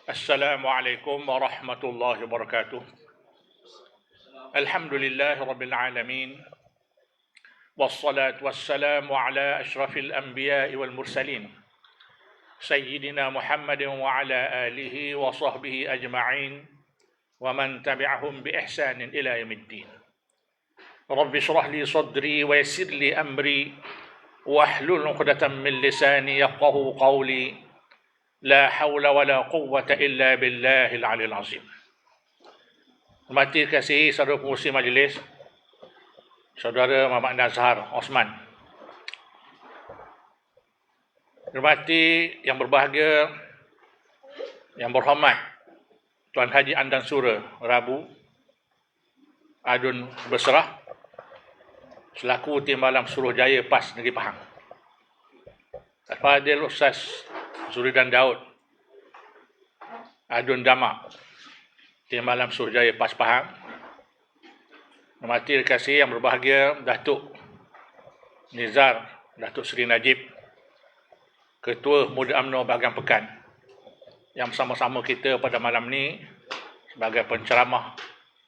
Assalamualaikum warahmatullahi wabarakatuh. Alhamdulillah rabbil alamin. Wassalatu wassalamu ala asyrafil anbiya'i wal mursalin. Sayyidina Muhammadin wa ala alihi wa sahbihi ajma'in. Wa man tabi'ahum bi ihsanin ila yaumiddin. Rabbi shrah li sadri wa yassir li amri. Wahlul 'uqdatam min lisani yafqahu qawli. La hawla wa la quwwata illa billahil aliyil azim. Hormati kasih saudara pengurusi majlis, saudara Muhammad Nazhar Osman. Hormati yang berbahagia, yang berhormat Tuan Haji Andan Sura Rabu Adun Berserah selaku Timbalan Suruhjaya PAS Negeri Pahang. Al-Fadil Ustaz Zuridan Daud Adun Damak Timbalan Suruhjaya PAS Pahang. Hormati kasih yang berbahagia Datuk Nizar Datuk Seri Najib, Ketua Muda UMNO Bahagian Pekan, yang bersama-sama kita pada malam ni sebagai penceramah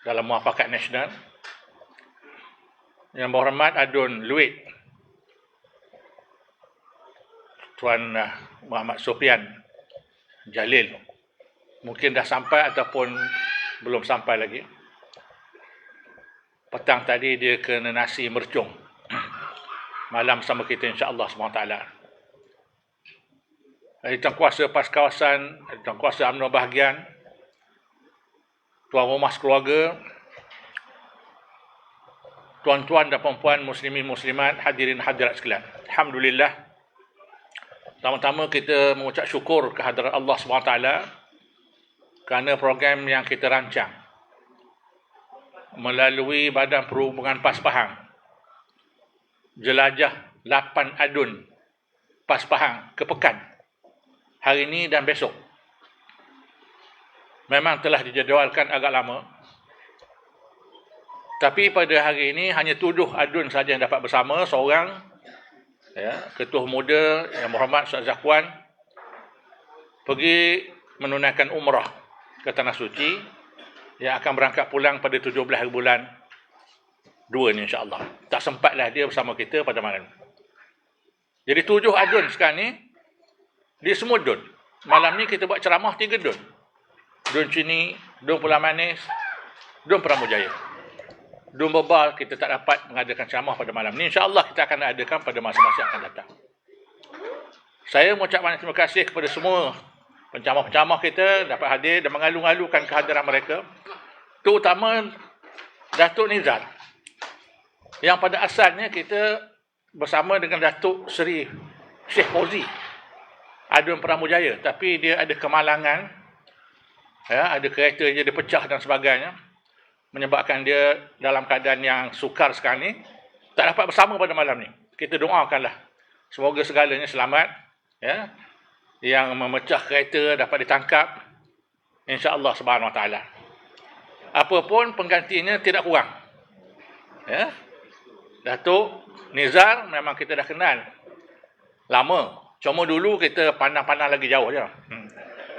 dalam Muafakat Nasional. Yang berhormat Adun Luit Tuan Muhammad Sofian Jalil, mungkin dah sampai ataupun belum sampai lagi. Petang tadi dia kena nasi mercung. Malam sama kita insya-Allah SWT. Tuan Kuasa PAS Kawasan, Tuan Kuasa UMNO Bahagian, Tuan Rumah Keluarga, tuan-tuan dan puan-puan muslimin muslimat, hadirin hadirat sekalian. Alhamdulillah. Pertama-tama kita mengucap syukur kehadrat Allah SWT kerana program yang kita rancang melalui Badan Perhubungan PAS Pahang, jelajah 8 adun PAS Pahang ke Pekan hari ini dan besok. Memang telah dijadualkan agak lama, tapi pada hari ini hanya 7 adun saja yang dapat bersama. Seorang, Ketua Muda yang berhormat Ustaz Zakwan pergi menunaikan umrah ke Tanah Suci, yang akan berangkat pulang pada 17 hari bulan 2 ni insya-Allah. Tak sempatlah dia bersama kita pada malam. Jadi 7 adun sekarang ni, dia semua dun. Malam ni kita buat ceramah 3 dun. Dun Cini, Dun Pulau Manis, Dun Peramujaya. Dun Bebal kita tak dapat mengadakan ceramah pada malam ni. InsyaAllah kita akan adakan pada masa-masa yang akan datang. Saya mengucapkan terima kasih kepada semua penceramah-penceramah kita dapat hadir dan mengalu-alukan kehadiran mereka. Terutama Datuk Nizar, yang pada asalnya kita bersama dengan Datuk Seri Syekh Fauzi Adun Peramujaya, tapi dia ada kemalangan, ada kereta dia pecah dan sebagainya, menyebabkan dia dalam keadaan yang sukar sekarang ni, tak dapat bersama pada malam ni. Kita doakanlah semoga segalanya selamat, yang memecah kereta dapat ditangkap insya-Allah Subhanahu Wa Taala. Apapun penggantinya tidak kurang. Datuk Nizar memang kita dah kenal lama. Cuma dulu kita pandang-pandang lagi jauh je.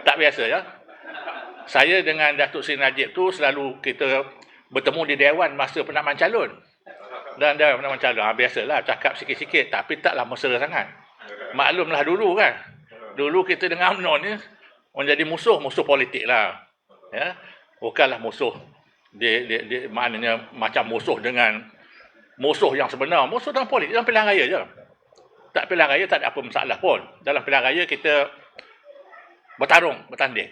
Tak biasa ya. Saya dengan Datuk Seri Najib tu selalu kita bertemu di Dewan masa penanaman calon. Dan Dewan penanaman calon, biasalah cakap sikit-sikit, tapi taklah mesra sangat. Maklumlah dulu kan. Dulu kita dengan UMNO ni menjadi musuh politik lah. Bukanlah musuh. Dia maknanya macam musuh dengan musuh yang sebenar. Musuh dalam politik, dalam pilihan raya je. Tak pilihan raya tak ada apa masalah pun. Dalam pilihan raya kita bertarung, bertanding.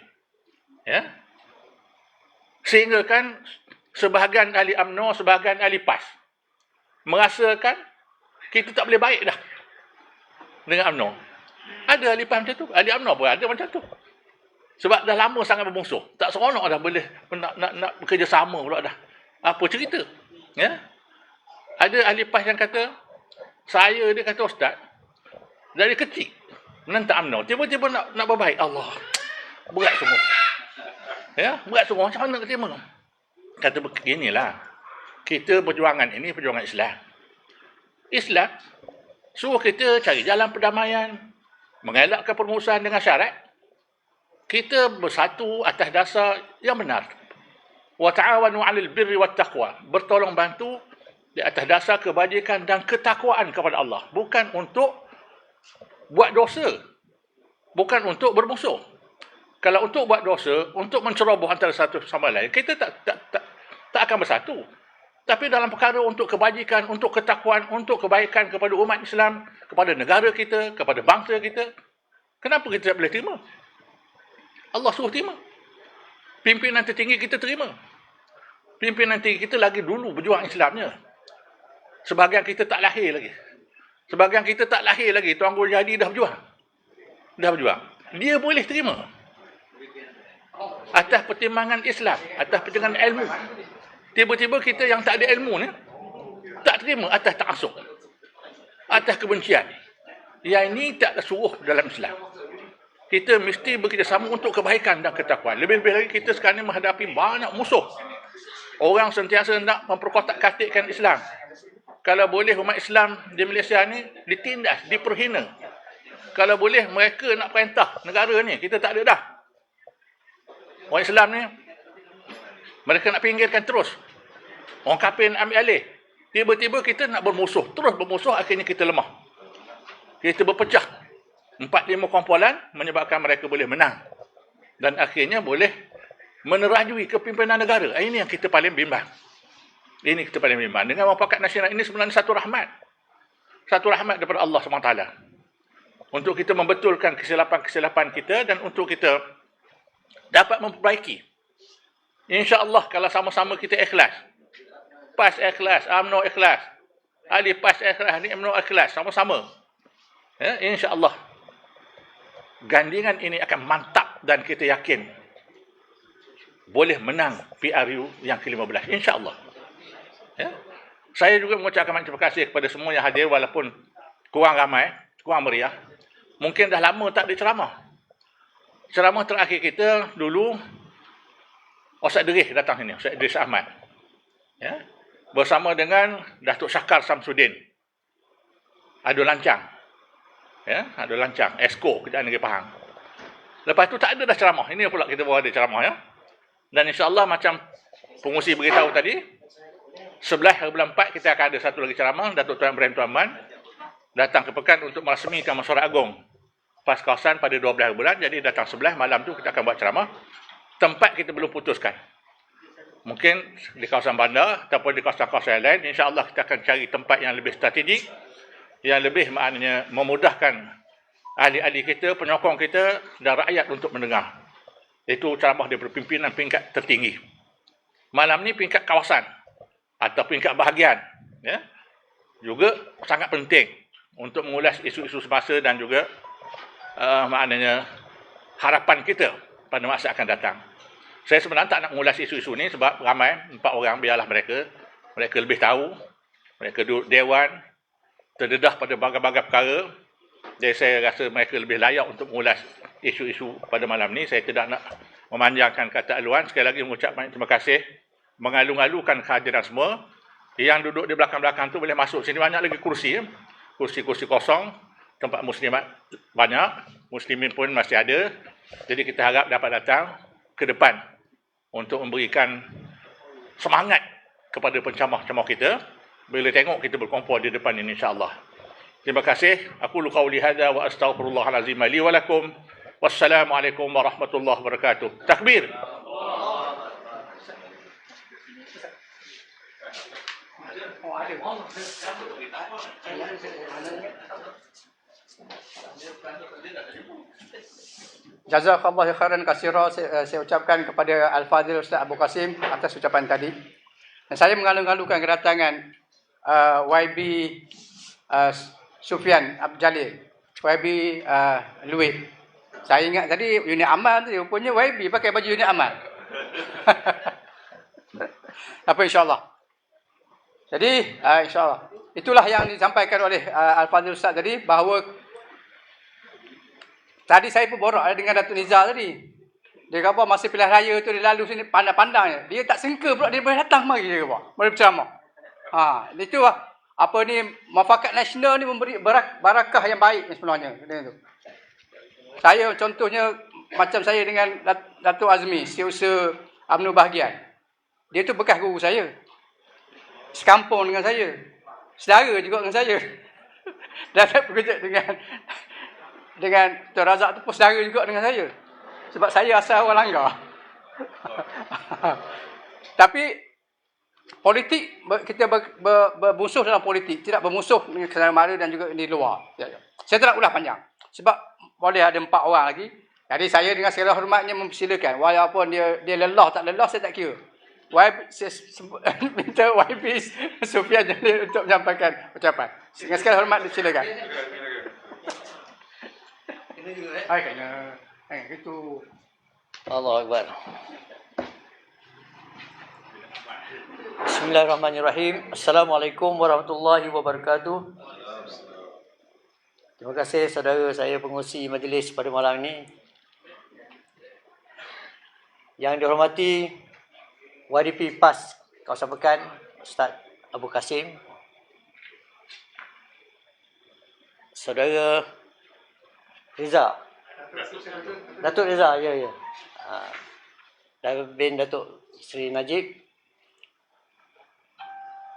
Sehingga kan sebahagian ahli UMNO, sebahagian ahli PAS merasakan kita tak boleh baik dah dengan UMNO. Ada ahli PAS macam tu, ahli UMNO pun ada macam tu. Sebab dah lama sangat bermusuh. Tak seronok dah boleh nak bekerjasama pula dah. Apa cerita? Ada ahli PAS yang kata, dia kata Ustaz, dari kecil menentang UMNO, tiba-tiba nak berbaik. Allah, berat semua. Berat semua. Macam mana nak terima? Kata beginilah, kita perjuangan ini perjuangan Islam. Islam suruh kita cari jalan perdamaian, mengelakkan permusuhan dengan syarat kita bersatu atas dasar yang benar. Wa ta'awanu 'alal birri wat taqwa. Bertolong bantu di atas dasar kebajikan dan ketakwaan kepada Allah. Bukan untuk buat dosa. Bukan untuk bermusuh. Kalau untuk buat dosa, untuk menceroboh antara satu sama lain, kita tak akan bersatu. Tapi dalam perkara untuk kebajikan, untuk ketakwaan, untuk kebaikan kepada umat Islam, kepada negara kita, kepada bangsa kita, kenapa kita tak boleh terima? Allah suruh terima. Pimpinan tertinggi kita terima. Pimpinan tinggi kita lagi dulu berjuang Islamnya. Sebahagian kita tak lahir lagi. Sebahagian kita tak lahir lagi. Tuan Guru Jadi dah berjuang. Dia boleh terima. Atas pertimbangan Islam, atas pertimbangan ilmu. Tiba-tiba kita yang tak ada ilmu ni, tak terima atas ta'asub, atas kebencian. Yang ini tak suruh dalam Islam. Kita mesti bekerjasama untuk kebaikan dan ketakwaan. Lebih-lebih lagi kita sekarang ni menghadapi banyak musuh. Orang sentiasa nak memperkotak-katikkan Islam. Kalau boleh umat Islam di Malaysia ni ditindas, diperhina. Kalau boleh mereka nak perintah negara ni, kita tak ada dah. Orang Islam ni mereka nak pinggirkan terus. Orang kafir nak ambil alih. Tiba-tiba kita nak bermusuh. Terus bermusuh, akhirnya kita lemah. Kita berpecah. 4-5 kumpulan menyebabkan mereka boleh menang. Dan akhirnya boleh menerajui kepimpinan negara. Ini yang kita paling bimbang. Dengan mufakat nasional ini sebenarnya satu rahmat. Satu rahmat daripada Allah SWT. Untuk kita membetulkan kesilapan-kesilapan kita dan untuk kita dapat memperbaiki. InsyaAllah kalau sama-sama kita ikhlas. PAS ikhlas, UMNO ikhlas. Ali PAS ikhlas, ni UMNO ikhlas. Sama-sama. Ya, InsyaAllah. Gandingan ini akan mantap dan kita yakin boleh menang PRU yang ke-15. InsyaAllah. Ya. Saya juga mengucapkan terima kasih kepada semua yang hadir walaupun kurang ramai, kurang meriah. Mungkin dah lama tak ada ceramah. Ceramah terakhir kita dulu Ustaz Derih datang sini, Ustaz Idris Ahmad. Ya. Bersama dengan Datuk Syakar Samsudin. Adul Lancang. Ya, Adul Lancang, Esko Kerajaan Negeri Pahang. Lepas tu tak ada dah ceramah. Ini pula kita baru ada ceramah ya. Dan insya-Allah macam pengusi beritahu tadi, 11 hari bulan 4 kita akan ada satu lagi ceramah. Datuk Tuan Ibrahim Tuan Man datang ke Pekan untuk merasmikan Mesyuarat Agung PAS kawasan pada 12 hari bulan. Jadi datang 11 malam tu kita akan buat ceramah. Tempat kita belum putuskan. Mungkin di kawasan bandar ataupun di kawasan-kawasan lain. InsyaAllah kita akan cari tempat yang lebih strategik, yang lebih maknanya memudahkan ahli-ahli kita, penyokong kita dan rakyat untuk mendengar. Itu ceramah daripada pimpinan peringkat tertinggi. Malam ni peringkat kawasan atau peringkat bahagian. Ya, juga sangat penting untuk mengulas isu-isu semasa dan juga maknanya harapan kita pada masa akan datang. Saya sebenarnya tak nak mengulas isu-isu ni sebab ramai, 4 orang, biarlah mereka lebih tahu. Mereka duduk dewan, terdedah pada berbagai-bagai perkara. Jadi saya rasa mereka lebih layak untuk mengulas isu-isu pada malam ni. Saya tidak nak memanjangkan kata aluan. Sekali lagi mengucapkan terima kasih. Mengalu-alukan kehadiran semua. Yang duduk di belakang-belakang tu boleh masuk sini. Banyak lagi kursi. Kursi-kursi kosong. Tempat muslimat banyak. Muslimin pun masih ada. Jadi kita harap dapat datang ke depan untuk memberikan semangat kepada pencamah-camah kita. Bila tengok kita berkumpul di depan ini insya-Allah. Terima kasih. Aku qauli hadza wa astaghfirullahalazim li wa lakum. Wassalamualaikum warahmatullahi wabarakatuh. Takbir. Jazakallahu khairan katsira. Saya ucapkan kepada Al-Fadhil Ustaz Abu Qasim atas ucapan tadi. Dan saya mengalu-alukan kedatangan YB Sufian Abjalil, YB Luit. Saya ingat tadi unit amal tu, rupanya YB pakai baju unit amal. Apa insya-Allah. Jadi insya-Allah itulah yang disampaikan oleh Al-Fadhil Ustaz tadi, bahawa tadi saya pun borak dengan Datuk Nizar tadi. Dia kata masa pilihan raya tu dia lalu sini pandang-pandang. Dia tak sangka pula dia boleh datang mari dia kata. Boleh berceramah. Itu apa ni, mufakat nasional ni memberi barakah yang baik sebenarnya. Saya contohnya macam saya dengan Datuk Azmi, Setiausaha UMNO Bahagian. Dia tu bekas guru saya. Sekampung dengan saya. Saudara juga dengan saya. Dan saya bekerja dengan Tuan Razak tu pun saudara juga dengan saya. Sebab saya asal orang Langgar. Tapi politik, kita bermusuh dalam politik, tidak bermusuh dengan kesalahan mara dan juga di luar. Saya tak nak ulas panjang. Sebab boleh ada 4 orang lagi. Jadi saya dengan segala hormatnya mempersilakan. Walaupun dia lelah tak lelah, saya tak kira. Saya minta YB Sufian Jalil untuk menyampaikan ucapan. Dengan segala hormat, silakan. Kena. Itu. Allahu Akbar. Bismillahirrahmanirrahim. Assalamualaikum warahmatullahi wabarakatuh. Terima kasih saudara saya pengurusi majlis pada malam ini. Yang dihormati YDP PAS Kawasan Pekan Ustaz Abu Kasim, Saudara Reza, Datuk Reza, ya. Dan bin Datuk Seri Najib,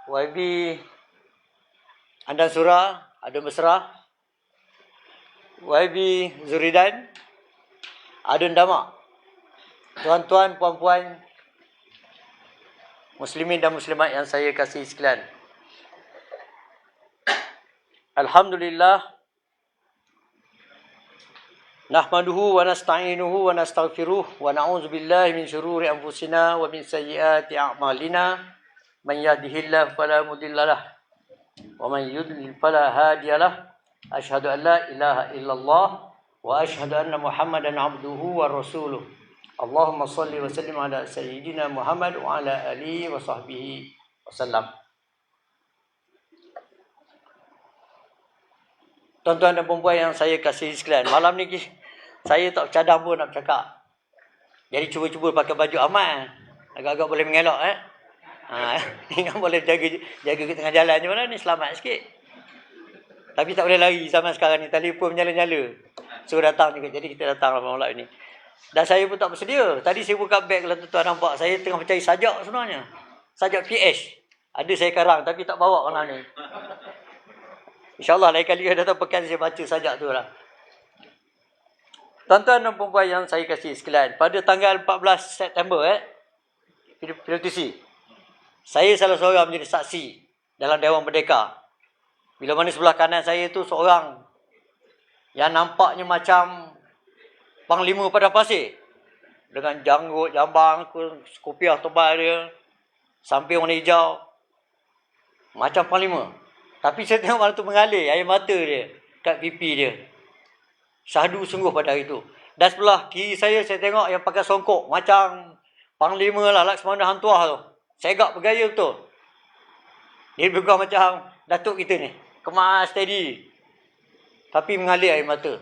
YB Andan Surah, Adun Mesra, YB Zuridan, Adun Damak, tuan-tuan, puan-puan, muslimin dan muslimat yang saya kasih sekalian. Alhamdulillah, nahmaduhu wa nasta'inuhu wa nastaghfiruh wa na'udzu billahi min syururi anfusina wa min sayyiati a'malina. Man yahdihillahu fala mudhillalah wa man yudlil fala hadiyalah. Asyhadu an la ilaha illallah wa asyhadu anna Muhammadan abduhu wa rasuluh. Allahumma salli wa sallim ala sayyidina Muhammad wa ala alihi wa sahbihi wasallam. Tuan-tuan dan puan-puan yang saya kasih sekalian, malam ni saya tak bercadang pun nak bercakap. Jadi cuba-cuba pakai baju aman. Agak-agak boleh mengelak ingat boleh jaga ke tengah jalan je malam ni, selamat sikit. Tapi tak boleh lari zaman sekarang ni, telefon menyala-nyala. Suruh datang juga, jadi kita datang malam ni. Dan saya pun tak bersedia. Tadi saya buka beg, kalau tuan-tuan nampak, saya tengah mencari sajak sebenarnya. Sajak PH. Ada saya karang, tapi tak bawa malam ni. InsyaAllah lain kali datang pekan saya baca sajak tu lah. Tuan-tuan dan puan-puan yang saya kasih sekalian, pada tanggal 14 September, PWTC, saya salah seorang menjadi saksi dalam Dewan Merdeka. Bila mana sebelah kanan saya tu seorang yang nampaknya macam Panglima Padang Pasir. Dengan janggut, jambang, kopiah tebal dia, samping warna hijau. Macam Panglima. Tapi saya tengok malam tu mengalir air mata dia kat pipi dia. Syahdu sungguh pada hari itu. Dan sebelah kiri saya tengok yang pakai songkok. Macam Panglima lah, Laksamana Hang Tuah tu. Segak bergaya betul. Dia bergah macam datuk kita ni. Kemas, steady. Tapi mengalir air mata.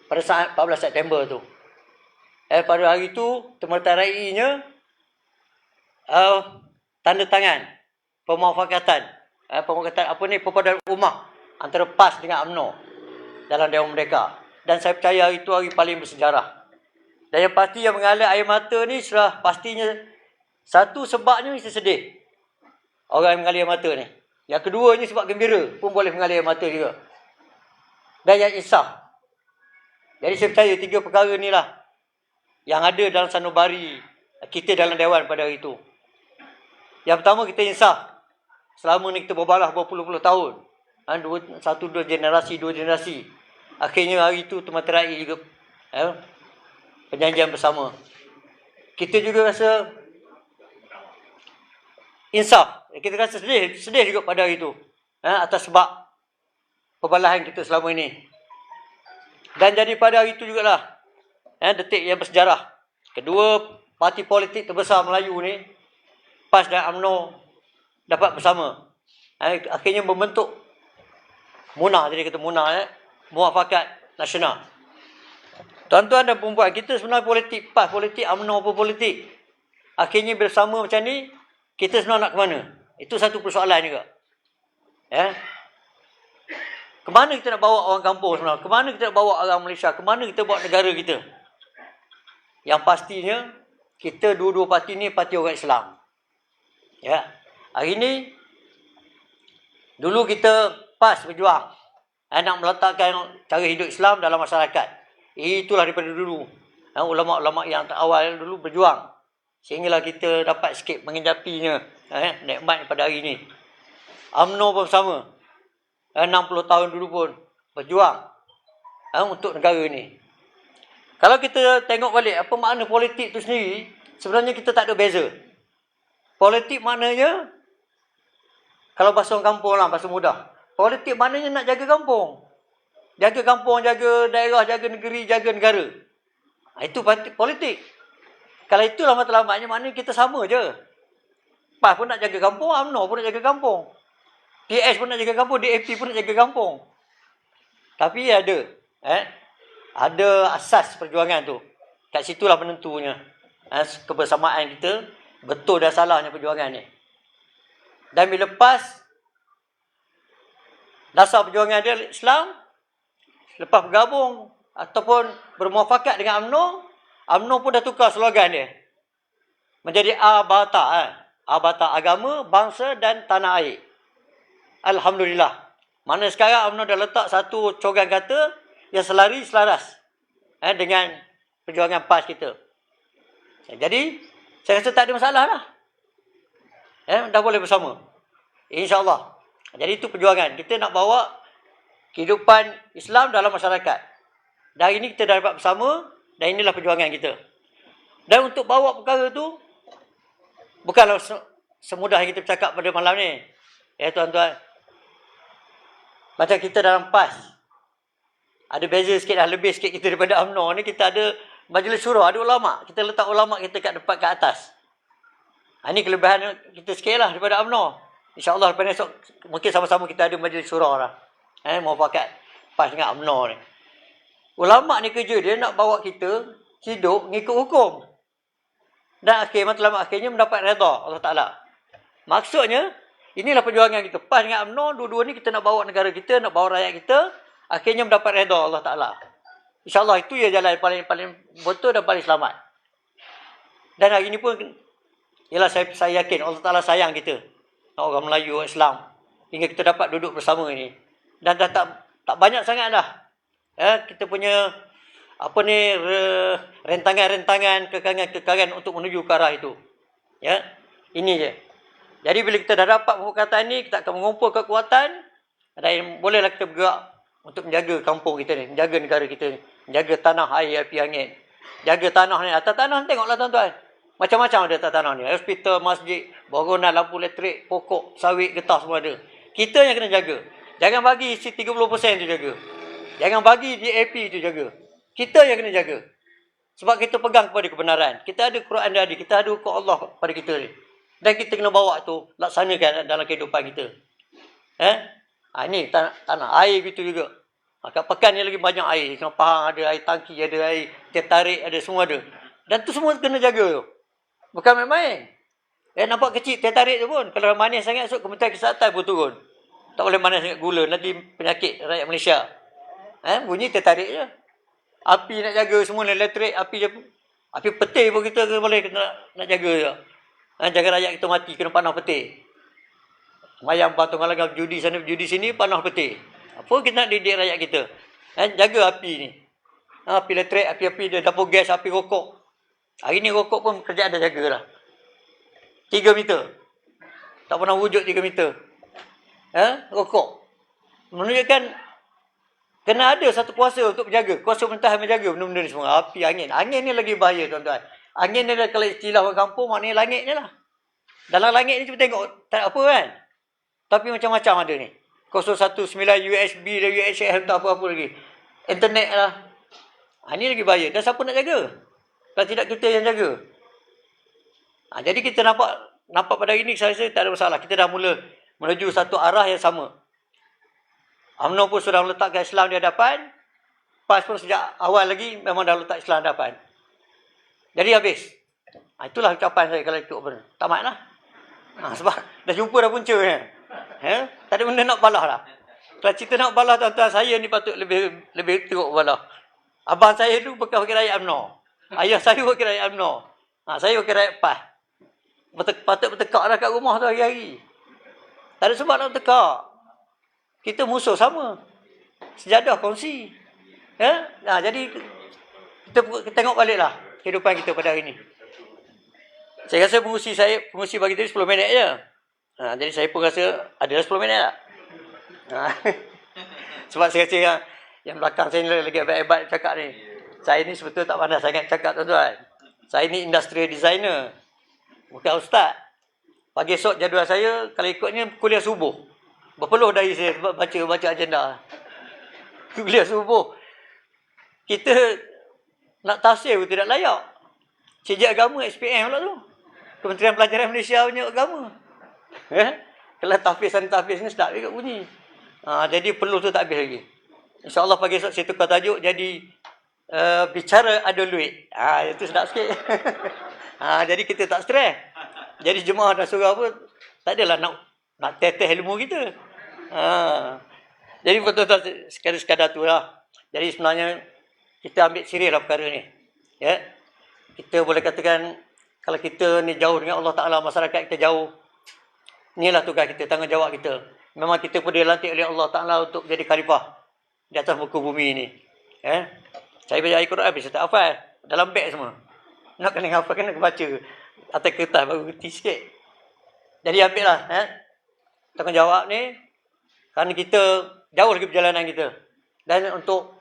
Pada saat 14 September tu. Pada hari tu, temertarainya tanda tangan pemufakatan. Perpaduan rumah antara PAS dengan UMNO dalam Dewan Merdeka. Dan saya percaya hari itu hari paling bersejarah. Dan yang pasti yang mengalir air mata ni sudah pastinya satu sebabnya mesti sedih. Orang yang mengalir air mata ni. Yang keduanya sebab gembira pun boleh mengalir air mata juga. Dan yang insaf. Jadi saya percaya 3 perkara ni lah yang ada dalam sanubari kita dalam Dewan pada hari itu. Yang pertama, kita insaf. Selama ni kita berbalah berpuluh-puluh tahun. 2 generasi. Akhirnya hari itu termaterai juga perjanjian bersama. Kita juga rasa insaf. Kita rasa sedih juga pada hari itu. Atas sebab perbalahan kita selama ini. Dan jadi pada hari itu jugalah detik yang bersejarah. Kedua parti politik terbesar Melayu ni, PAS dan UMNO, dapat bersama. Akhirnya membentuk MUNA. Jadi kata MUNA, Muafakat Nasional. Tuan-tuan dan perempuan, kita sebenarnya politik, PAS politik, UMNO pun politik. Akhirnya bersama macam ni, kita sebenarnya nak ke mana? Itu satu persoalan juga. Ke mana kita nak bawa orang kampung sebenarnya? Ke mana kita nak bawa orang Malaysia? Ke mana kita bawa negara kita? Yang pastinya, kita dua-dua parti ni parti orang Islam. Ya. Hari ni, dulu kita PAS berjuang. Nak meletakkan cara hidup Islam dalam masyarakat. Itulah daripada dulu. Ulama-ulama yang awal dulu berjuang. Sehinggalah kita dapat sikit mengejapinya. Nikmat pada hari ini. UMNO pun sama. 60 tahun dulu pun berjuang untuk negara ni. Kalau kita tengok balik apa makna politik tu sendiri, sebenarnya kita tak ada beza. Politik maknanya, kalau bahasa orang kampung lah, bahasa mudah. Politik maknanya nak jaga kampung. Jaga kampung, jaga daerah, jaga negeri, jaga negara. Itu politik. Kalau itulah matlamatnya, maknanya kita sama je. PAS pun nak jaga kampung, UMNO pun nak jaga kampung. PS pun nak jaga kampung, DAP pun nak jaga kampung. Tapi ada asas perjuangan tu. Kat situlah penentunya. Kebersamaan kita, betul dan salahnya perjuangan ni. Dan bila PAS, dasar perjuangan dia Islam, lepas bergabung ataupun bermuafakat dengan UMNO, UMNO pun dah tukar slogan dia. Menjadi ABATA. ABATA, agama, bangsa dan tanah air. Alhamdulillah. Mana sekarang UMNO dah letak satu cogan kata yang selaras dengan perjuangan PAS kita. Jadi, saya rasa tak ada masalah dah. Dah boleh bersama. InsyaAllah. Jadi itu perjuangan. Kita nak bawa kehidupan Islam dalam masyarakat. Dan hari ini kita dah dapat bersama dan inilah perjuangan kita. Dan untuk bawa perkara tu, bukanlah semudah yang kita bercakap pada malam ni. Tuan-tuan. Macam kita dalam PAS. Ada beza sikit dah, lebih sikit kita daripada UMNO ni. Kita ada majlis syura, ada ulama'. Kita letak ulama' kita kat depan, kat atas. Ini kelebihan kita sikit lah daripada UMNO. InsyaAllah lepas esok, mungkin sama-sama kita ada majlis syura lah. Muafakat PAS dengan UMNO ni. Ulama' ni kerja dia nak bawa kita hidup mengikut hukum. Dan matlamat akhirnya mendapat redha Allah Ta'ala. Maksudnya, inilah perjuangan kita. PAS dengan UMNO, dua-dua ni kita nak bawa negara kita, nak bawa rakyat kita, akhirnya mendapat redha Allah Ta'ala. InsyaAllah itu ya jalan paling betul dan paling selamat. Dan hari ini pun, ialah saya yakin Allah Ta'ala sayang kita. Orang Melayu, orang Islam. Hingga kita dapat duduk bersama ini. Dan dah tak banyak sangat dah. Kita punya rentangan-rentangan, kekangan-kekangan untuk menuju ke arah itu. Ini je. Jadi bila kita dah dapat perkataan ni, kita akan mengumpul kekuatan dan bolehlah kita bergerak untuk menjaga kampung kita ni, menjaga negara kita ni, menjaga tanah, air, api, angin. Jaga tanah ni. Atas tanah tengoklah tuan-tuan. Macam-macam ada atas tanah ni. Hospital, masjid, bangunan, lampu elektrik, pokok, sawit, getah semua ada. Kita yang kena jaga. Jangan bagi isi 30% tu jaga. Jangan bagi DAP tu jaga. Kita yang kena jaga. Sebab kita pegang kepada kebenaran. Kita ada Quran dan hadis. Kita ada hukum Allah pada kita ni. Dan kita kena bawa tu, laksanakan dalam kehidupan kita. Ini tanah air gitu juga. Kat Pekan ni lagi banyak air. Macam Pahang ada air tangki, ada air tertarik, ada semua ada. Dan tu semua kena jaga tu. Bukan main-main. Nampak kecil tertarik tu pun. Kalau manis sangat, esok Kementerian Kesihatan pun turun. Tak boleh manis sangat gula. Nanti penyakit rakyat Malaysia. Bunyi tertarik je. Api nak jaga semua, elektrik, api peti pun kita boleh nak jaga je. Jangan rakyat kita mati kena panah peti. Mayang patung alang judi sana, judi sini, panah peti. Apa kita nak didik rakyat kita? Jaga api ni. Api elektrik, api dia, dapur gas, api rokok. Hari ni rokok pun kerjaan dah jagalah. 3 meter. Tak pernah wujud 3 meter. Rokok. Menunjukkan kena ada satu kuasa untuk menjaga. Kuasa pemerintahan menjaga benda-benda ni semua. Api, angin. Angin ni lagi bahaya tuan-tuan. Angin ni kalau istilah orang kampung, maknanya langit ni lah. Dalam langit ni cuba tengok. Tak apa kan? Tapi macam-macam ada ni. 019 USB dan UHF tak apa-apa lagi. Internet lah. Ini lagi bahaya. Dan siapa nak jaga? Kalau tidak kita yang jaga. Jadi kita nampak pada hari ni saya rasa tak ada masalah. Kita dah mula menuju satu arah yang sama. UMNO pun sudah meletakkan Islam di hadapan. PAS pun sejak awal lagi memang dah letak Islam di hadapan. Jadi habis. Itulah ucapan saya kalau ikut benar. Tamat lah. Sebab dah jumpa dah punca ni. Tak ada benda nak balas lah. Kalau cerita nak balas tuan-tuan, saya ni patut lebih teruk balas. Abang saya tu bekas wakil rakyat UMNO. Ayah saya wakil rakyat UMNO. Saya wakil rakyat PAS. Patut bertekak dah kat rumah tu hari-hari. Tak ada sebab nak bertekak. Kita musuh sama. Sejadah kongsi. Jadi kita tengok baliklah kehidupan kita pada hari ini. Saya rasa pengusi bagi tadi 10 minit je. Jadi saya pun rasa adalah 10 minit tak? Sebab saya rasa yang belakang saya ni lagi hebat-hebat cakap ni. Saya ni sebetulnya tak pandai sangat cakap tuan-tuan. Saya ni industrial designer. Bukan ustaz. Pagi esok jadual saya kalau ikutnya kuliah subuh. Berpeluh dari saya baca agenda. Kuliah subuh. Kita nak tafsir pun tidak layak. Cikgu agama SPM pula tu. Kementerian Pelajaran Malaysia punya agama. Kalau tahfiz ni sedap juga bunyi. Jadi peluh tu tak habis lagi. InsyaAllah pagi esok saya tukar tajuk jadi bicara ada duit. Itu sedap sikit. Jadi kita tak stres. Jadi jemaah dan surau pun tak adalah nak teteh ilmu kita. Jadi betul-betul sekadar tu lah. Jadi sebenarnya kita ambil serius lah perkara ni. Ya. Kita boleh katakan kalau kita ni jauh dengan Allah Ta'ala, masyarakat kita jauh. Inilah tugas kita, tanggungjawab kita. Memang kita pun dilantik oleh Allah Ta'ala untuk jadi khalifah di atas muka bumi ini. Saya baca ayat Quran, saya tak hafal. Dalam beg semua. Nak kena hafal, kena baca. Atas kertas baru berhenti sikit. Jadi ambil lah. Tanggungjawab ni. Kerana kita jauh lagi perjalanan kita. Dan untuk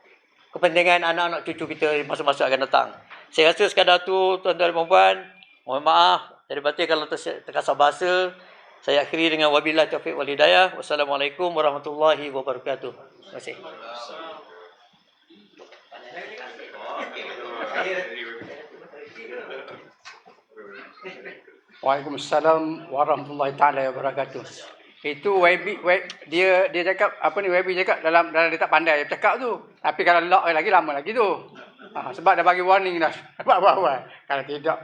kepentingan anak-anak cucu kita masa-masa akan datang. Saya rasa sekadar tu tuan-tuan dan puan. Mohon maaf. Dari batin kalau terkasar bahasa. Saya akhiri dengan wabillahi taufiq wal hidayah. Wassalamualaikum warahmatullahi wabarakatuh. Terima kasih. Waalaikumsalam warahmatullahi taala wabarakatuh. Itu dia cakap apa ni, YB cakap dalam dia tak pandai dia cakap tu. Tapi kalau lock lagi lama lagi tu. Sebab dah bagi warning dah. Awal-awal. Kalau tidak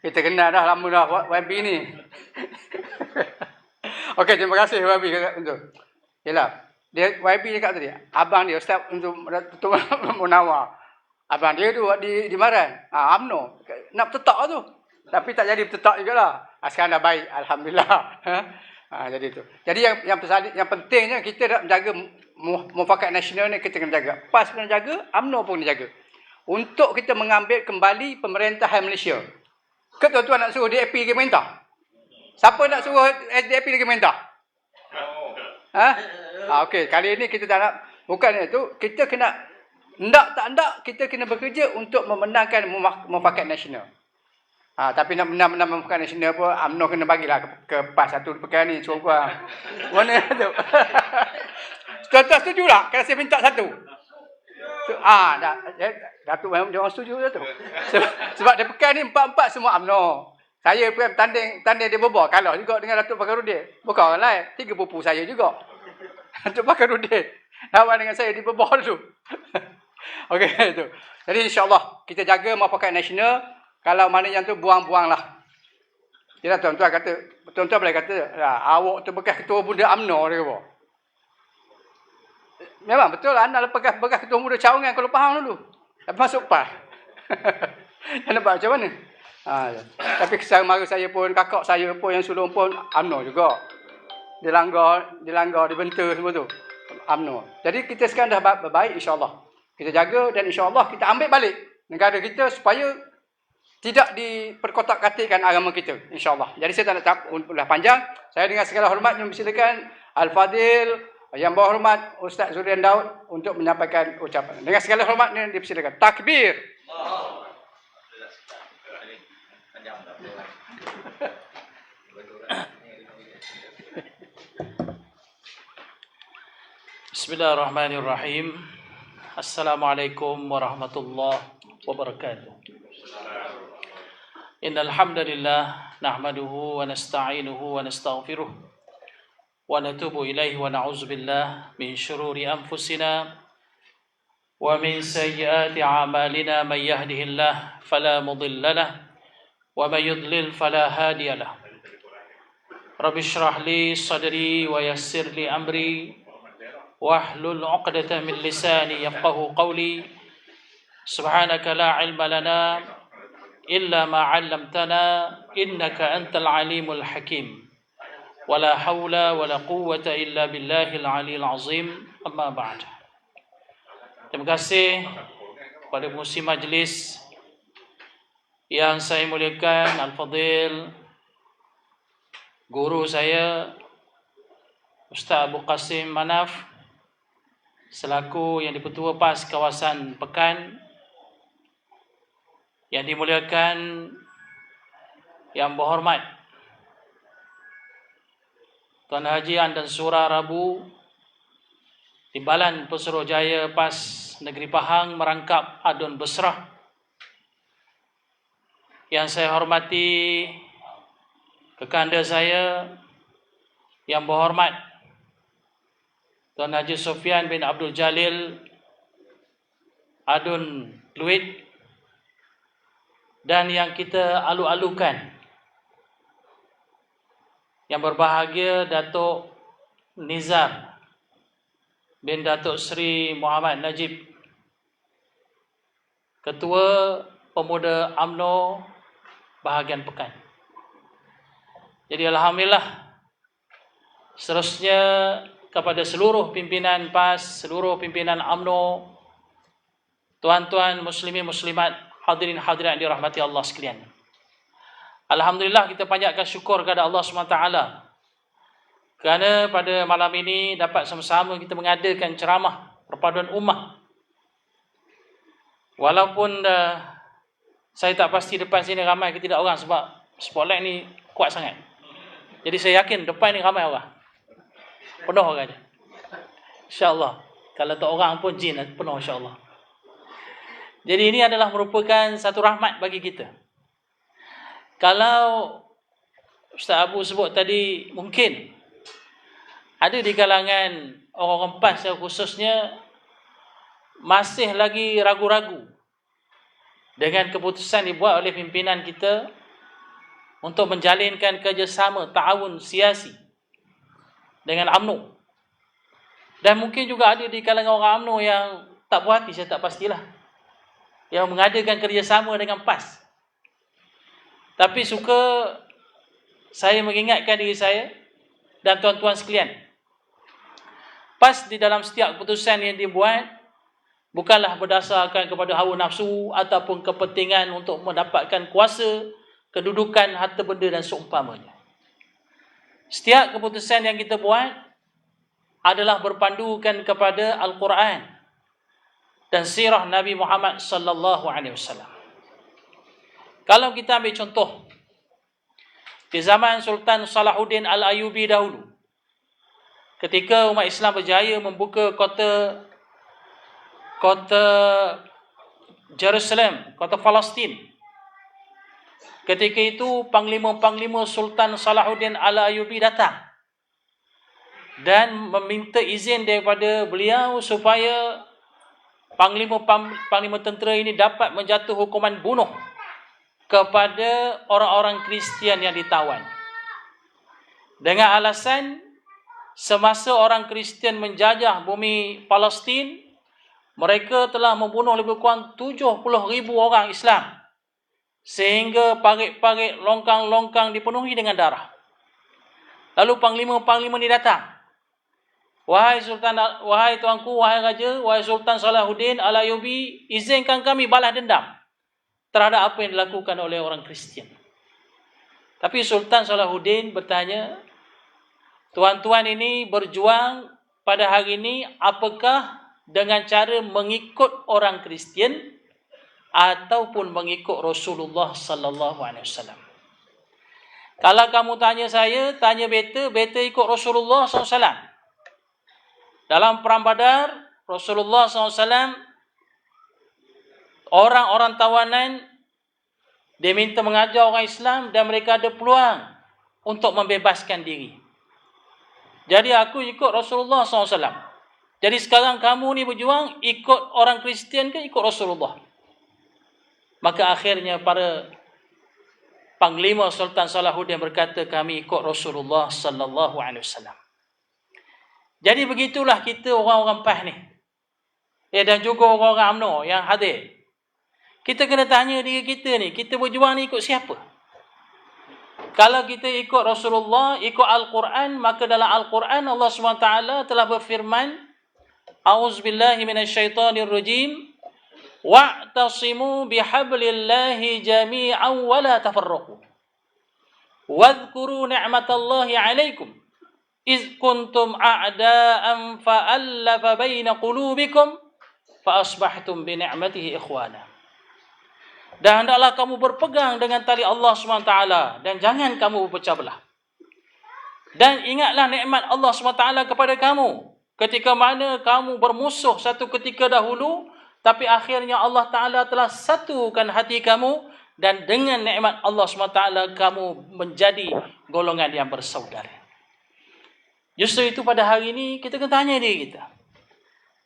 kita kenal dah lama dah YB ni. Okey, terima kasih YB cakap tu. Yalah. Dia YB cakap tadi, abang dia Ustaz untuk Munawar. Abang dia tu di Maran. UMNO. Nak bertetak tu. Tapi tak jadi bertetak jugalah. Sekarang dah baik, alhamdulillah. Jadi tu. Jadi yang pentingnya kita nak menjaga mufakat nasional ni, kita kena jaga. PAS kena jaga, UMNO pun kena jaga. Untuk kita mengambil kembali pemerintahan Malaysia. Ke tuan-tuan nak suruh DAP pergi mentah? Siapa nak suruh DAP pergi mentah? Okey, kali ini kita tak nak, bukan itu, kita kena ndak kita kena bekerja untuk memenangkan mufakat nasional. Tapi nak menang mufakat nasional pun UMNO kena bagilah ke PAS satu perkara ni suruh mana tu. Tuan-tuan setuju tak kalau saya minta satu? Datuk memang dia orang setuju dah tu. Sebab dia pekan ni 4-4 semua UMNO. Saya pun tanding dia berbual kalah juga dengan Datuk Fakhruddin. Bukan orang lain, 3 pupu saya juga. Datuk Fakhruddin lawan dengan saya di berbual tu. Okey tu. Jadi insya-Allah kita jaga mufakat nasional. Kalau mana yang tu buang-buanglah. Jadi tuan-tuan boleh kata, awak tu bekas ketua muda UMNO dia kata. Memang betul lah, anda bekas ketua muda Cawangan Kuala Pahang dulu. Tapi masuk PAS. Anda nampak macam mana? Tapi kesal mara saya pun, kakak saya pun yang sulung pun UMNO juga. Dilanggar, dibentur semua tu. UMNO. Jadi kita sekarang dah berbaik insya-Allah. Kita jaga dan insya-Allah kita ambil balik negara kita supaya tidak diperkotak-katikkan agama kita, insya-Allah. Jadi saya tak nak ulah panjang. Saya dengan segala hormat mempersilakan Al-Fadil yang berhormat Ustaz Zurian Daud untuk menyampaikan ucapan. Dengan segala hormat ini dipersilakan. Takbir. Bismillahirrahmanirrahim. Assalamualaikum warahmatullahi wabarakatuh. Innal hamdalillah nahmaduhu wa nasta'inuhu wa nastaghfiruh wa natubu ilaihi wa na'udzu billah min shururi anfusina wa min sayyiati a'malina man yahdihillah fala mudilla lahu wa man yudlil fala hadiya lahu. Rabbi shrah li sadri wa yassir li amri wahlul 'uqdatam min lisani yafqahu qawli. Subhanaka la ilma lana illa ma 'allamtana innaka antal alimul hakim. Wala haula wala quwwata illa billahil aliyil azim. Amma ba'd. Terima kasih kepada pengurusi majlis yang saya muliakan, Al-Fadil guru saya Ustaz Abu Qasim Manaf selaku yang di-Pertua PAS kawasan Pekan, yang dimuliakan, yang berhormat Tuan Haji Andan Surah Rabu Timbalan Pesuruhjaya PAS Negeri Pahang merangkap Adun Besrah, yang saya hormati kekanda saya yang berhormat Tuan Haji Sofyan bin Abdul Jalil Adun Pluit, dan yang kita alu-alukan, yang berbahagia Datuk Nizar bin Datuk Seri Muhammad Najib, Ketua Pemuda UMNO bahagian Pekan. Jadi alhamdulillah, seterusnya kepada seluruh pimpinan PAS, seluruh pimpinan UMNO, tuan-tuan muslimin muslimat, hadirin hadirat yang dirahmati Allah sekalian. Alhamdulillah, kita panjatkan syukur kepada Allah SWT kerana pada malam ini dapat sama-sama kita mengadakan ceramah perpaduan ummah. Walaupun saya tak pasti depan sini ramai ke tidak orang, sebab spotlight ni kuat sangat. Jadi saya yakin depan ni ramai orang. Penuh orang je. InsyaAllah. Kalau tak orang pun jin penuh insyaAllah. Jadi ini adalah merupakan satu rahmat bagi kita. Kalau Ustaz Abu sebut tadi, mungkin ada di kalangan orang-orang PAS khususnya masih lagi ragu-ragu dengan keputusan dibuat oleh pimpinan kita untuk menjalinkan kerjasama ta'awun siasi dengan UMNO. Dan mungkin juga ada di kalangan orang UMNO yang tak puas hati, saya tak pastilah, yang mengadakan kerjasama dengan PAS. Tapi suka saya mengingatkan diri saya dan tuan-tuan sekalian, PAS di dalam setiap keputusan yang dibuat bukanlah berdasarkan kepada hawa nafsu ataupun kepentingan untuk mendapatkan kuasa, kedudukan, harta benda dan seumpamanya. Setiap keputusan yang kita buat adalah berpandukan kepada Al-Quran dan sirah Nabi Muhammad sallallahu alaihi wasallam. Kalau kita ambil contoh di zaman Sultan Salahuddin Al-Ayyubi dahulu, ketika umat Islam berjaya membuka kota Jerusalem, kota Palestin, ketika itu panglima-panglima Sultan Salahuddin Al-Ayyubi datang dan meminta izin daripada beliau supaya panglima tentera ini dapat menjatuh hukuman bunuh kepada orang-orang Kristian yang ditawan. Dengan alasan semasa orang Kristian menjajah bumi Palestin, mereka telah membunuh lebih kurang 70,000 orang Islam, sehingga parit-parit, longkang-longkang dipenuhi dengan darah. Lalu panglima-panglima ni datang. Wahai Sultan, wahai tuanku, wahai raja, wahai Sultan Salahuddin Al-Ayyubi, izinkan kami balas dendam terhadap apa yang dilakukan oleh orang Kristian. Tapi Sultan Salahuddin bertanya, tuan-tuan ini berjuang pada hari ini apakah dengan cara mengikut orang Kristian ataupun mengikut Rasulullah sallallahu alaihi wasallam? Kalau kamu tanya saya, tanya beta ikut Rasulullah sallallahu alaihi wasallam. Dalam perang Badar, Rasulullah SAW, orang-orang tawanan, dia minta mengajar orang Islam dan mereka ada peluang untuk membebaskan diri. Jadi aku ikut Rasulullah SAW. Jadi sekarang kamu ni berjuang ikut orang Kristian ke ikut Rasulullah? Maka akhirnya para panglima Sultan Salahuddin berkata, kami ikut Rasulullah sallallahu alaihi wasallam. Jadi begitulah kita orang-orang PAS ni. Dan juga orang-orang UMNO yang hadir. Kita kena tanya diri kita ni, kita berjuang ni ikut siapa? Kalau kita ikut Rasulullah, ikut Al-Quran, maka dalam Al-Quran Allah SWT telah berfirman, A'udzubillahi minasyaitonirrajim, wa'tasimu bihablillahi jami'an wa la tafarraqu. Wadhkuru ni'matallahi 'alaikum iz kuntum a'da'an fa'allafa baina qulubikum fa asbahtum bi ni'matihi ikhwana. Dan hendaklah kamu berpegang dengan tali Allah SWT dan jangan kamu berpecah belah. Dan ingatlah nikmat Allah SWT kepada kamu ketika mana kamu bermusuh satu ketika dahulu, tapi akhirnya Allah Ta'ala telah satukan hati kamu, dan dengan nikmat Allah SWT kamu menjadi golongan yang bersaudara. Justru itu pada hari ini kita kena tanya diri kita.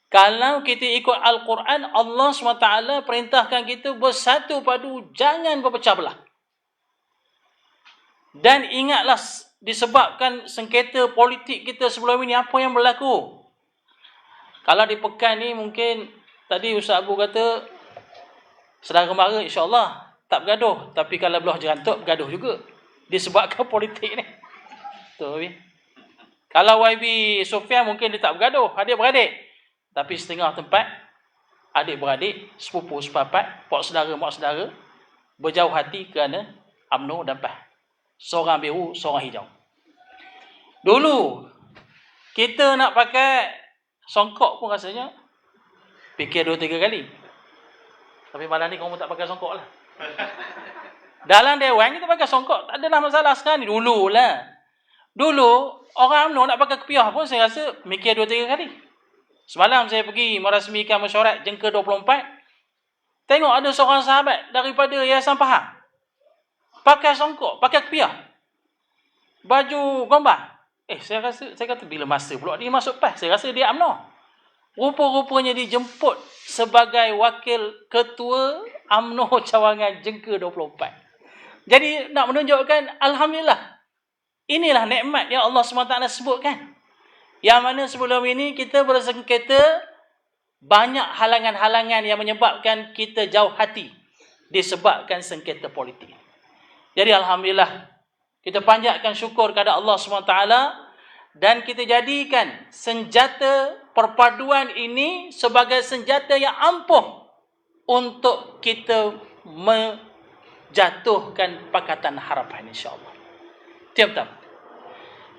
Kalau kita ikut Al-Quran, Allah SWT perintahkan kita bersatu padu, jangan berpecah belah. Dan ingatlah, disebabkan sengketa politik kita sebelum ini, apa yang berlaku. Kalau di pekan ni mungkin, tadi Ustaz Abu kata, saudara mara insyaAllah tak bergaduh. Tapi kalau belah jerantuk, bergaduh juga. Disebabkan politik ni. Betul. Kalau YB Sofian mungkin dia tak bergaduh, adik-beradik. Tapi setengah tempat, adik-beradik, sepupu, sepapat, pak saudara, mak saudara, berjauh hati kerana UMNO dan PAS. Seorang biru, seorang hijau. Dulu, kita nak pakai songkok pun rasanya fikir 2-3 kali. Tapi malam ni kamu tak pakai songkok lah. Dalam dewan kita pakai songkok, tak adalah masalah sekarang ni. Dulu lah. Dulu, orang UMNO nak pakai kepiah pun saya rasa mikir 2-3 kali. Semalam saya pergi merasmikan mesyuarat Jengka 24. Tengok ada seorang sahabat daripada Yayasan Pahang. Pakai songkok, pakai kepiah. Baju gombang. Saya kata bila masa pula dia masuk PAS? Saya rasa dia UMNO. Rupa-rupanya dijemput sebagai wakil ketua UMNO cawangan Jengka 24. Jadi nak menunjukkan Alhamdulillah. Inilah nikmat yang Allah SWT sebutkan. Yang mana sebelum ini kita bersengketa, banyak halangan-halangan yang menyebabkan kita jauh hati disebabkan sengketa politik. Jadi Alhamdulillah, kita panjatkan syukur kepada Allah SWT dan kita jadikan senjata perpaduan ini sebagai senjata yang ampuh untuk kita menjatuhkan Pakatan Harapan, insya-Allah. Itu yang pertama.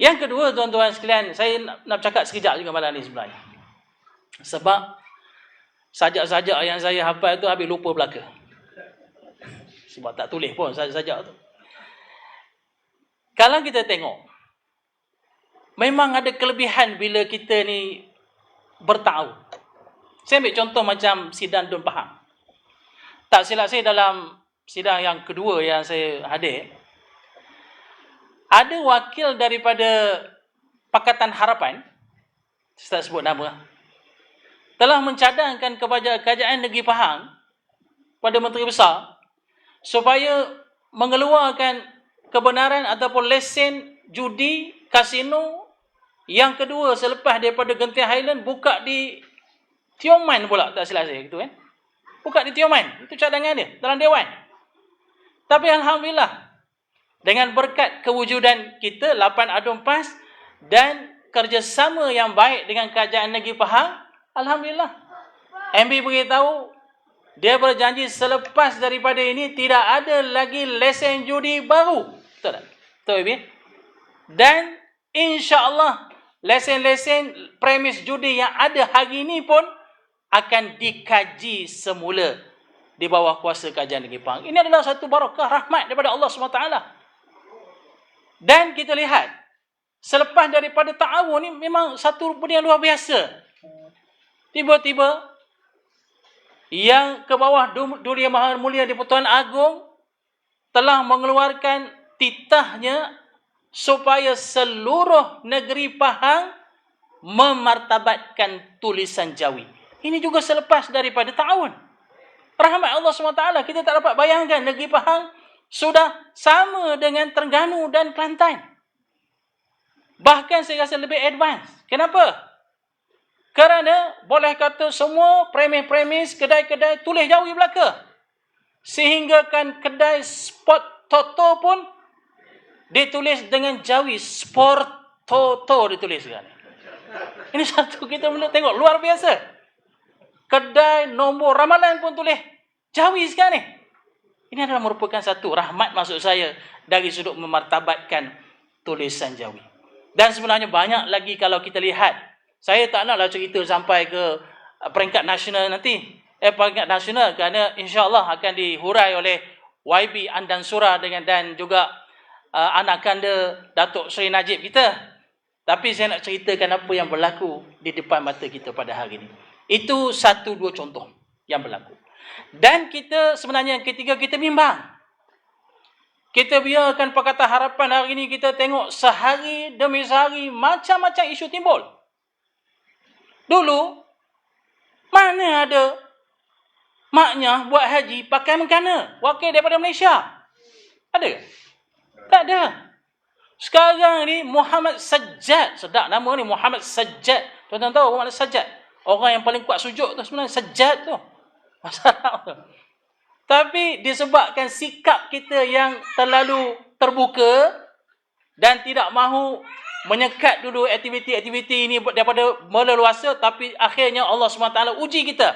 Yang kedua, tuan-tuan sekalian, saya nak cakap sekejap juga malam ni sebenarnya. Sebab sajak-sajak yang saya hafal tu habis lupa belaka. Sebab tak tulis pun sajak-sajak tu. Kalau kita tengok, memang ada kelebihan bila kita ni bertahu. Saya ambil contoh macam sidang Dun Pahang. Tak silap saya dalam sidang yang kedua yang saya hadir, ada wakil daripada Pakatan Harapan, saya tak sebut nama, telah mencadangkan kepada Kerajaan Negeri Pahang pada Menteri Besar supaya mengeluarkan kebenaran ataupun lesen judi kasino yang kedua selepas daripada Genting Highland buka di Tioman pula, tak silap saya gitu kan. Buka di Tioman, itu cadangan dia dalam Dewan. Tapi Alhamdulillah, dengan berkat kewujudan kita 8 Adun PAS dan kerjasama yang baik dengan Kerajaan Negeri Pahang, Alhamdulillah. MB beritahu, dia berjanji selepas daripada ini tidak ada lagi lesen judi baru. Betul tak? Betul, MB? Dan insya-Allah lesen-lesen premis judi yang ada hari ini pun akan dikaji semula di bawah kuasa Kerajaan Negeri Pahang. Ini adalah satu barakah rahmat daripada Allah SWT. Dan kita lihat, selepas daripada ta'awun ni memang satu benda yang luar biasa. Tiba-tiba, yang ke bawah Duli Yang Maha Mulia di-Pertuan Agong telah mengeluarkan titahnya supaya seluruh negeri Pahang memartabatkan tulisan Jawi. Ini juga selepas daripada ta'awun. Rahmat Allah SWT, kita tak dapat bayangkan negeri Pahang sudah sama dengan Terengganu dan Kelantan. Bahkan saya rasa lebih advance. Kenapa? Kerana boleh kata semua premis-premis kedai-kedai tulis Jawi belaka. Sehingga kan kedai spot Toto pun ditulis dengan Jawi, Sport Toto ditulis kan. Ini satu kita boleh tengok luar biasa. Kedai nombor ramalan pun tulis Jawi sekarang ni. Ini adalah merupakan satu rahmat maksud saya dari sudut memartabatkan tulisan Jawi. Dan sebenarnya banyak lagi kalau kita lihat. Saya tak naklah cerita sampai ke peringkat nasional nanti. Peringkat nasional kerana insya-Allah akan dihurai oleh YB Andan Surah dan juga anak kanda Datuk Seri Najib kita. Tapi saya nak ceritakan apa yang berlaku di depan mata kita pada hari ini. Itu satu dua contoh yang berlaku. Dan kita sebenarnya yang ketiga kita bimbang. Kita biarkan Pakatan Harapan hari ini kita tengok sehari demi sehari macam-macam isu timbul. Dulu mana ada maknya buat haji pakai mengkana wakil daripada Malaysia? Ada? Tak ada. Sekarang ni Muhammad Sajjad, sedap nama ni Muhammad Sajjad. Tuan-tuan tahu Muhammad Sajjad? Orang yang paling kuat sujud tu sebenarnya Sajjad tu. Masalah tu. Tapi disebabkan sikap kita yang terlalu terbuka dan tidak mahu menyekat dulu aktiviti-aktiviti ini daripada meleluasa, tapi akhirnya Allah SWT uji kita.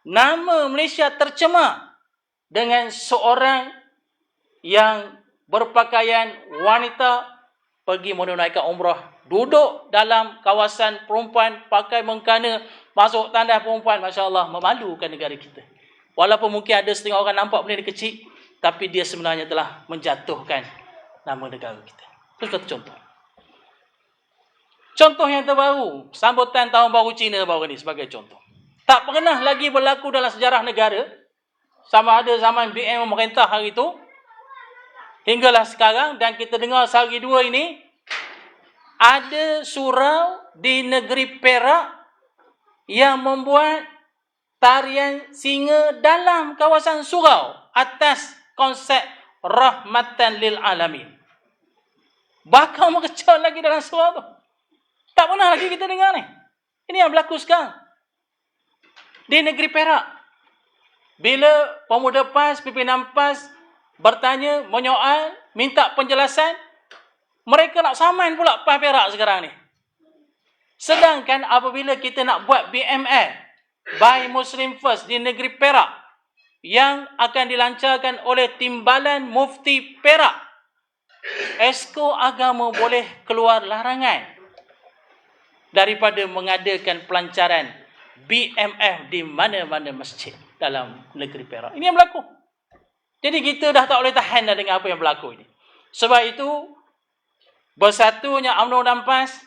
Nama Malaysia tercemar dengan seorang yang berpakaian wanita pergi menunaikan umrah, duduk dalam kawasan perempuan, pakai mengkana, masuk tandas perempuan. Masya Allah, memalukan negara kita. Walaupun mungkin ada setengah orang nampak benda ni kecil, tapi dia sebenarnya telah menjatuhkan nama negara kita. Itu satu contoh. Contoh yang terbaru, sambutan Tahun Baru Cina baru ni sebagai contoh. Tak pernah lagi berlaku dalam sejarah negara, sama ada zaman BM memerintah hari itu, hinggalah sekarang, dan kita dengar sehari dua ini, ada surau di negeri Perak yang membuat tarian singa dalam kawasan surau atas konsep rahmatan lil alamin. Bakal mengecor lagi dalam surau tu. Tak pernah lagi kita dengar ni. Ini yang berlaku sekarang. Di negeri Perak. Bila pemuda PAS, pimpinan PAS bertanya, menyoal, minta penjelasan, mereka nak saman pula PAS Perak sekarang ni. Sedangkan apabila kita nak buat BML, Buy Muslim First di negeri Perak, yang akan dilancarkan oleh Timbalan Mufti Perak, Esko Agama boleh keluar larangan daripada mengadakan pelancaran BMF di mana-mana masjid dalam negeri Perak. Ini yang berlaku. Jadi kita dah tak boleh tahan dah dengan apa yang berlaku ini. Sebab itu, bersatunya UMNO dan PAS,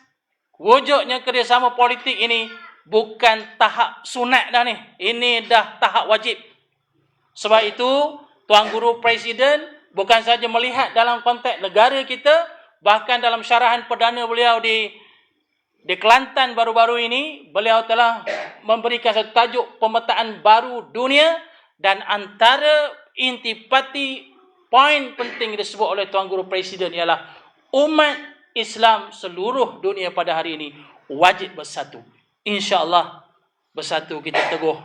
wujudnya kerjasama politik ini bukan tahap sunat dah ni. Ini dah tahap wajib. Sebab itu, Tuan Guru Presiden bukan saja melihat dalam konteks negara kita, bahkan dalam syarahan perdana beliau di Kelantan baru-baru ini, beliau telah memberikan satu tajuk pemetaan baru dunia, dan antara intipati poin penting disebut oleh Tuan Guru Presiden ialah umat Islam seluruh dunia pada hari ini wajib bersatu. InsyaAllah bersatu kita teguh,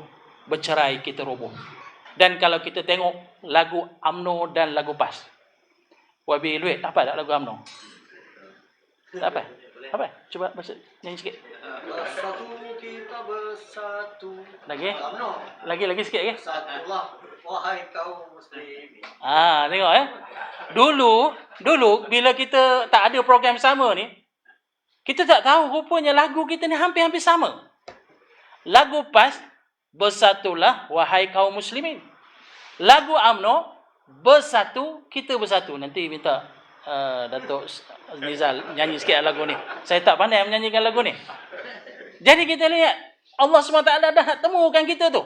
bercerai kita roboh. Dan kalau kita tengok lagu UMNO dan lagu PAS, Wabi Luit, apa tak lagu UMNO? Tak apa? Apa? Cuba nyanyi sikit. Bersatu kita bersatu. Lagi? UMNO. Lagi sikit lagi. Satulah wahai kaum muslimin. Tengok Dulu bila kita tak ada program sama ni, kita tak tahu rupanya lagu kita ni hampir-hampir sama. Lagu PAS, bersatulah wahai kaum muslimin. Lagu UMNO, bersatu kita bersatu. Nanti minta Datuk Nizal nyanyi sikit lagu ni. Saya tak pandai menyanyikan lagu ni. Jadi kita lihat Allah SWT dah nak temukan kita tu,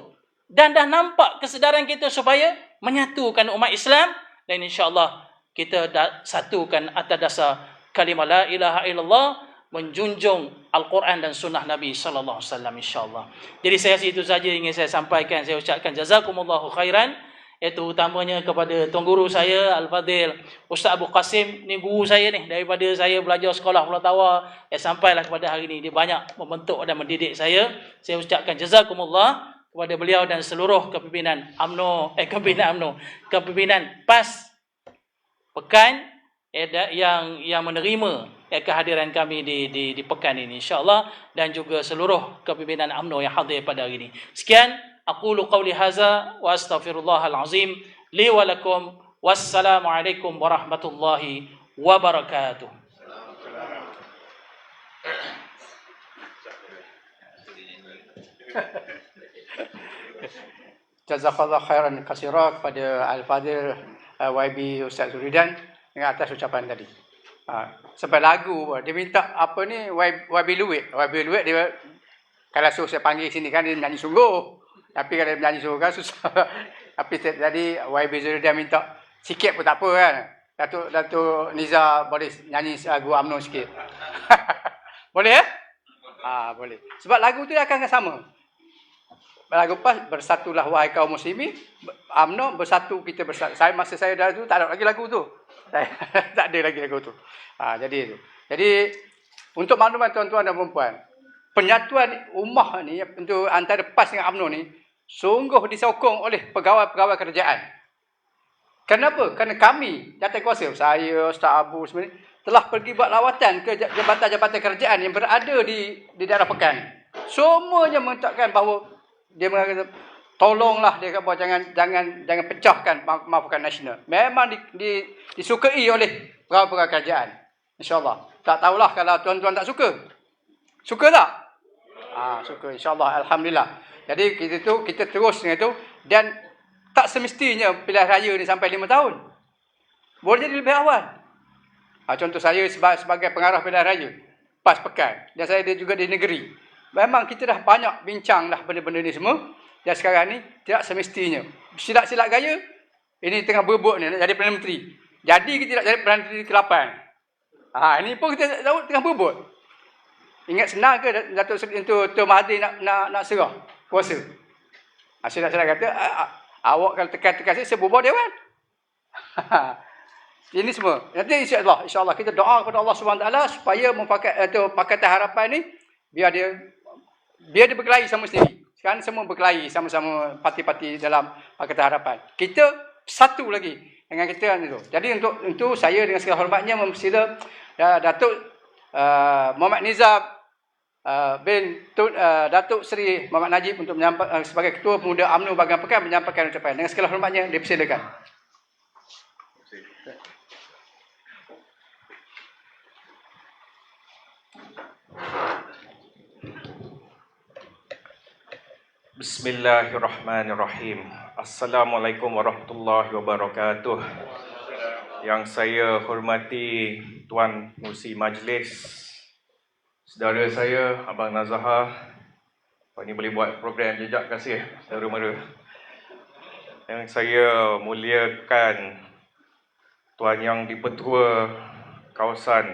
dan dah nampak kesedaran kita supaya menyatukan umat Islam, dan insya-Allah kita satukan atas dasar kalimah la ilaha illallah, menjunjung Al-Quran dan sunnah Nabi sallallahu alaihi wasallam, insya-Allah. Jadi saya itu saja ingin saya sampaikan. Saya ucapkan jazakumullahu khairan, iaitu utamanya kepada tuan guru saya Al-Fadhil Ustaz Abu Qasim, ni guru saya ni daripada saya belajar sekolah Pulau Tawar sampailah kepada hari ini. Dia banyak membentuk dan mendidik saya. Saya ucapkan jazakumullah kepada beliau dan seluruh kepimpinan kepimpinan PAS Pekan yang menerima kehadiran kami di pekan ini insya-Allah, dan juga seluruh kepimpinan UMNO yang hadir pada hari ini. Sekian, aqulu qawli hadza wa astaghfirullahal azim li wa lakum. Wassalamualaikum warahmatullahi wabarakatuh. Jazakallah khairan katsira kepada Al-Fadhil YB Ustaz Zuridan dengan atas ucapan tadi. Sampai lagu dia minta apa ni YB Luit. YB Luit dia kalau suruh saya panggil sini kan dia menyanyi sungguh. Tapi kalau dia menyanyi sungguh kan susah. Tapi tadi YB Zuridan minta sikit pun tak apa kan. Datuk Niza boleh nyanyi lagu UMNO sikit. Boleh ya? Boleh. Sebab lagu tu dia akan sama. Lagu PAS, bersatulah wahai kaum muslimin, UMNO bersatu, kita bersatu. Masa saya dah tu tak ada lagi lagu tu. Tak ada lagi lagu tu. Jadi itu. Jadi untuk makluman tuan-tuan dan puan-puan, penyatuan ummah ni untuk antara PAS dengan UMNO ni sungguh disokong oleh pegawai-pegawai kerajaan. Kenapa? Kerana kami jawatankuasa, saya, Ustaz Abu sebenarnya telah pergi buat lawatan ke jabatan-jabatan kerajaan yang berada di daerah Pekan. Semuanya mengatakan bahawa dia mengatakan tolonglah, dia kata jangan pecahkan Mafukan Nasional. Memang disukai oleh pegawai kerajaan. InsyaAllah. Tak tahulah kalau tuan-tuan tak suka. Suka tak? Suka. InsyaAllah. Alhamdulillah. Jadi kita terus dengan itu. Dan tak semestinya pilihan raya ni sampai 5 tahun. Boleh jadi lebih awal. Contoh saya sebagai pengarah pilihan raya PAS Pekan. Dan saya juga di negeri. Memang kita dah banyak bincang dah benda-benda ni semua. Dan sekarang ni tidak semestinya. Silat-silat gaya, ini tengah berebut ni nak jadi Perdana Menteri. Jadi kita nak jadi Perdana Menteri ke-8. Ini pun kita tengah berebut. Ingat senang ke Datuk Seri Tuan Mahathir nak serah kuasa? Silat-silat kata, awak kalau tekan-tekan saya bubar Dewan. Ini semua. Nanti insya-Allah kita doa kepada Allah SWT supaya Pakatan Harapan ni biar dia berkelahi sama sendiri. Sekarang semua berkelahi sama-sama parti-parti dalam Pakatan Harapan. Kita satu lagi dengan kita itu. Jadi untuk saya dengan segala hormatnya mempersila Datuk Muhammad Nizam bin Datuk Seri Muhammad Najib untuk sebagai Ketua Pemuda UMNO Bahagian Pekan menyampaikan ucapan. Dengan segala hormatnya dipersilakan. Bismillahirrahmanirrahim. Assalamualaikum warahmatullahi wabarakatuh. Yang saya hormati Tuan Musi Majlis, saudara saya Abang Nazaha. Ini boleh buat program jejak kasih saudara mara. Yang saya muliakan Tuan Yang Dipertua Kawasan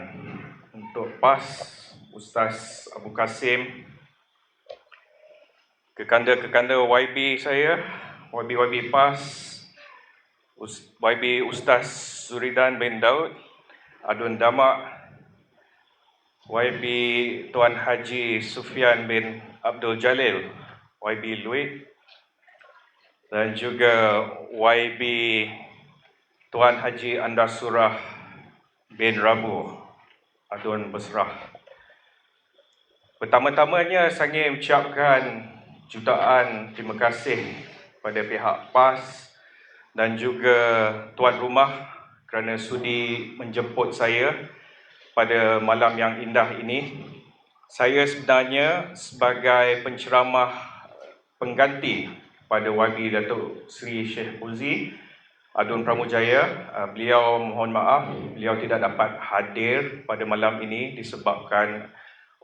untuk PAS, Ustaz Abu Kasim, kekanda-kekanda YB saya, YB PAS, YB Ustaz Zuridan bin Daud, Adun Damak, YB Tuan Haji Sufian bin Abdul Jalil, YB Luit, dan juga YB Tuan Haji Andasurah bin Rabu, Adun Besrah. Pertama-tamanya saya ingin ucapkan jutaan terima kasih pada pihak PAS dan juga tuan rumah kerana sudi menjemput saya pada malam yang indah ini. Saya sebenarnya sebagai penceramah pengganti pada YB Datuk Seri Sheikh Uzi Adun Pramujaya, beliau mohon maaf, beliau tidak dapat hadir pada malam ini disebabkan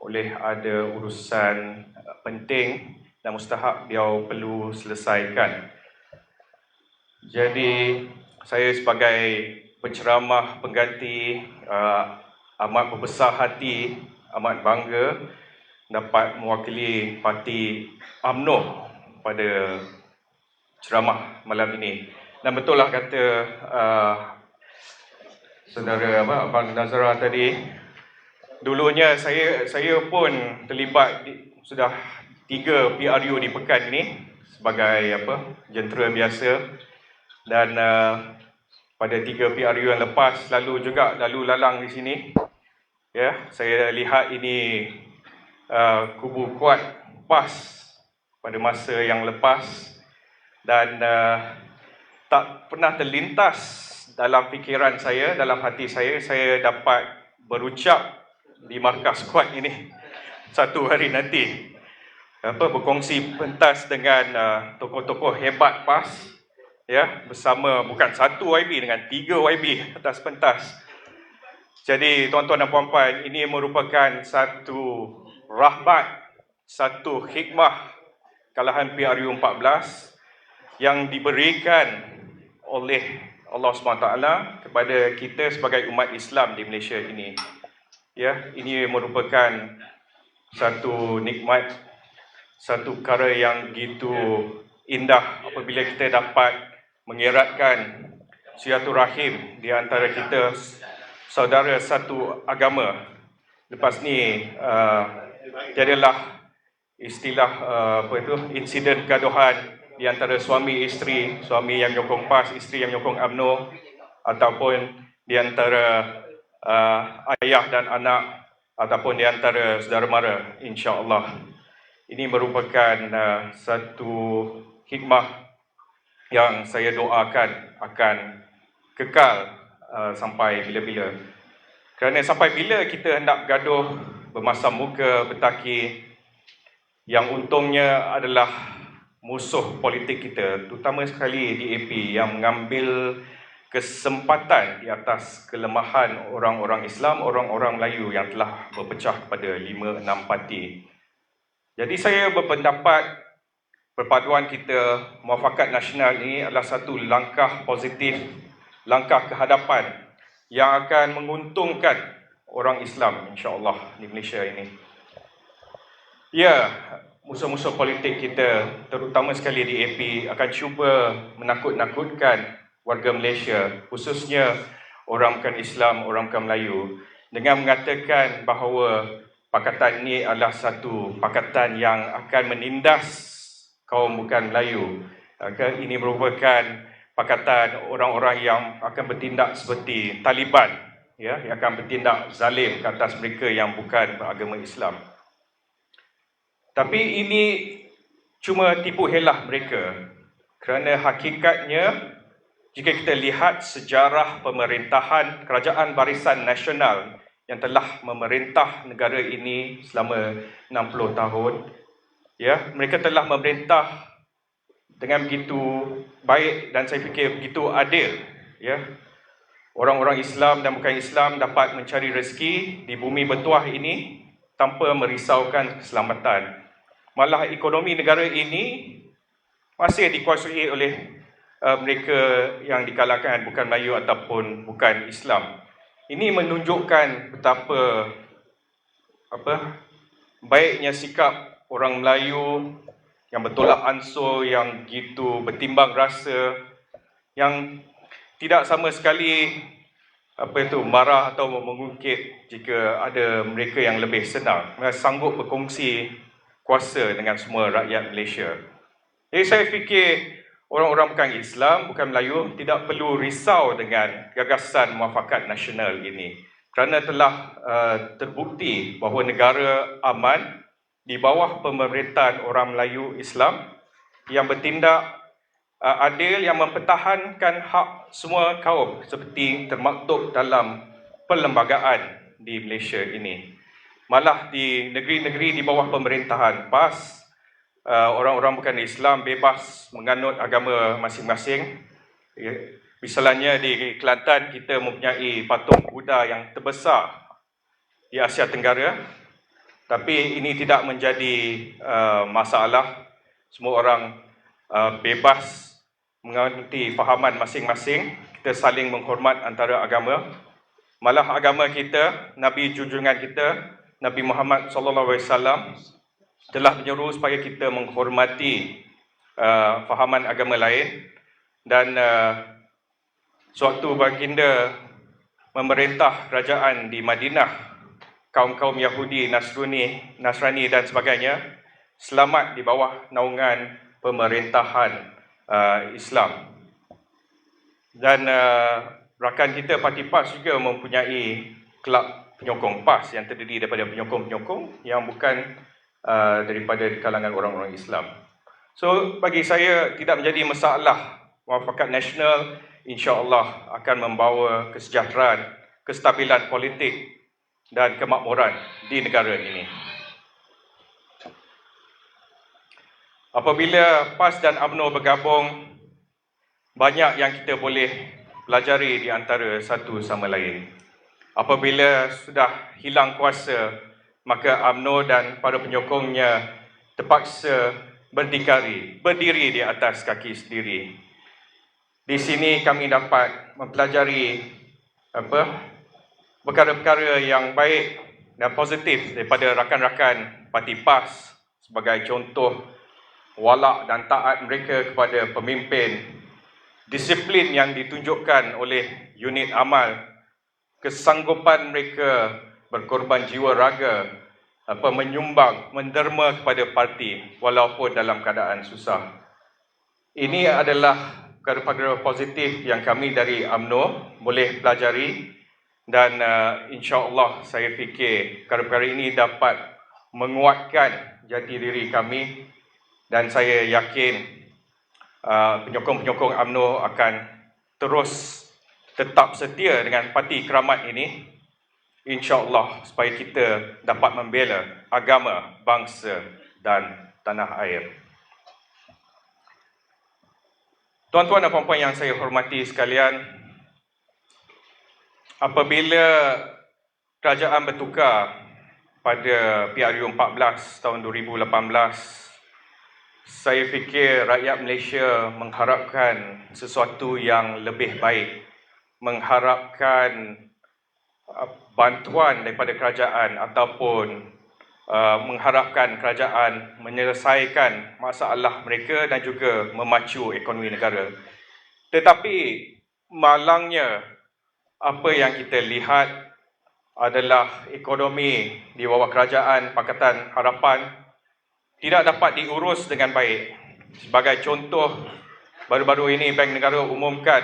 oleh ada urusan penting dan mustahak beliau perlu selesaikan. Jadi saya sebagai penceramah pengganti amat berbesar hati, amat bangga dapat mewakili parti UMNO pada ceramah malam ini. Dan betul lah kata saudara Abang Nazara tadi, dulunya saya pun terlibat sudah 3 PRU di pekan ini. sebagai jentera biasa, dan pada 3 PRU yang lepas lalu lalang di sini. Ya, saya lihat ini kubu kuat PAS pada masa yang lepas, dan tak pernah terlintas dalam fikiran saya, dalam hati saya dapat berucap di markas kuat ini satu hari nanti, berkongsi pentas dengan tokoh-tokoh hebat PAS, ya, bersama bukan satu YB, dengan 3 YB atas pentas. Jadi tuan-tuan dan puan-puan, ini merupakan satu rahmat, satu hikmah kalahan PRU 14 yang diberikan oleh Allah SWT kepada kita sebagai umat Islam di Malaysia ini. Ya, ini merupakan satu nikmat, satu perkara yang begitu indah apabila kita dapat mengeratkan silaturahim di antara kita, saudara satu agama. Lepas ni tiadalah istilah insiden pergaduhan di antara suami isteri, suami yang menyokong PAS, isteri yang menyokong UMNO, ataupun di antara ayah dan anak, ataupun di antara saudara mara, insya-Allah. Ini merupakan satu hikmah yang saya doakan akan kekal sampai bila-bila. Kerana sampai bila kita hendak bergaduh, bermasam muka, bertaki, yang untungnya adalah musuh politik kita, terutama sekali DAP, yang mengambil kesempatan di atas kelemahan orang-orang Islam, orang-orang Melayu yang telah berpecah kepada 5-6 parti. Jadi saya berpendapat perpaduan kita, Muafakat Nasional ini adalah satu langkah positif, langkah kehadapan yang akan menguntungkan orang Islam, insya-Allah, di Malaysia ini. Ya, musuh-musuh politik kita, terutama sekali DAP, akan cuba menakut-nakutkan warga Malaysia, khususnya orang bukan Islam, orang bukan Melayu, dengan mengatakan bahawa pakatan ini adalah satu pakatan yang akan menindas kaum bukan Melayu. Ini merupakan pakatan orang-orang yang akan bertindak seperti Taliban, ya, yang akan bertindak zalim ke atas mereka yang bukan beragama Islam. Tapi ini cuma tipu helah mereka, kerana hakikatnya jika kita lihat sejarah pemerintahan Kerajaan Barisan Nasional yang telah memerintah negara ini selama 60 tahun, ya, mereka telah memerintah dengan begitu baik dan saya fikir begitu adil, ya. Orang-orang Islam dan bukan Islam dapat mencari rezeki di bumi bertuah ini tanpa merisaukan keselamatan. Malah ekonomi negara ini masih dikuasai oleh mereka yang di kalangan bukan Melayu ataupun bukan Islam. Ini menunjukkan betapa baiknya sikap orang Melayu yang bertolak ansur, yang begitu bertimbang rasa, yang tidak sama sekali marah atau mengungkit jika ada mereka yang lebih senang, mereka sanggup berkongsi kuasa dengan semua rakyat Malaysia. Jadi saya fikir orang-orang bukan Islam, bukan Melayu tidak perlu risau dengan gagasan Muafakat Nasional ini, kerana telah terbukti bahawa negara aman di bawah pemerintahan orang Melayu Islam yang bertindak adil, yang mempertahankan hak semua kaum seperti termaktub dalam perlembagaan di Malaysia ini. Malah di negeri-negeri di bawah pemerintahan PAS, orang-orang bukan Islam bebas menganut agama masing-masing. Misalnya di Kelantan kita mempunyai patung Buddha yang terbesar di Asia Tenggara, tapi ini tidak menjadi masalah. Semua orang bebas menganuti fahaman masing-masing. Kita saling menghormat antara agama. Malah agama kita, Nabi junjungan kita, Nabi Muhammad SAW telah menyeru supaya kita menghormati fahaman agama lain, dan sewaktu baginda memerintah kerajaan di Madinah, kaum-kaum Yahudi, Nasrani dan sebagainya selamat di bawah naungan pemerintahan Islam. Dan rakan kita Parti PAS juga mempunyai kelab penyokong PAS yang terdiri daripada penyokong-penyokong yang bukan daripada kalangan orang-orang Islam. So bagi saya tidak menjadi masalah. Muafakat nasional insya-Allah akan membawa kesejahteraan, kestabilan politik dan kemakmuran di negara ini. Apabila PAS dan UMNO bergabung, banyak yang kita boleh pelajari di antara satu sama lain. Apabila sudah hilang kuasa, maka UMNO dan para penyokongnya terpaksa berdiri di atas kaki sendiri. Di sini kami dapat mempelajari perkara-perkara yang baik dan positif daripada rakan-rakan Parti PAS sebagai contoh walak dan taat mereka kepada pemimpin, disiplin yang ditunjukkan oleh unit amal, kesanggupan mereka berkorban jiwa raga, menyumbang, menderma kepada parti walaupun dalam keadaan susah. Ini adalah perkara-perkara positif yang kami dari UMNO boleh pelajari dan insya-Allah saya fikir perkara-perkara ini dapat menguatkan jati diri kami dan saya yakin penyokong-penyokong UMNO akan terus tetap setia dengan parti keramat ini, insya-Allah, supaya kita dapat membela agama, bangsa dan tanah air. Tuan-tuan dan puan-puan yang saya hormati sekalian, apabila kerajaan bertukar pada PRU 14 tahun 2018, saya fikir rakyat Malaysia mengharapkan sesuatu yang lebih baik, mengharapkan bantuan daripada kerajaan ataupun mengharapkan kerajaan menyelesaikan masalah mereka dan juga memacu ekonomi negara. Tetapi malangnya apa yang kita lihat adalah ekonomi di bawah kerajaan Pakatan Harapan tidak dapat diurus dengan baik. Sebagai contoh, baru-baru ini Bank Negara umumkan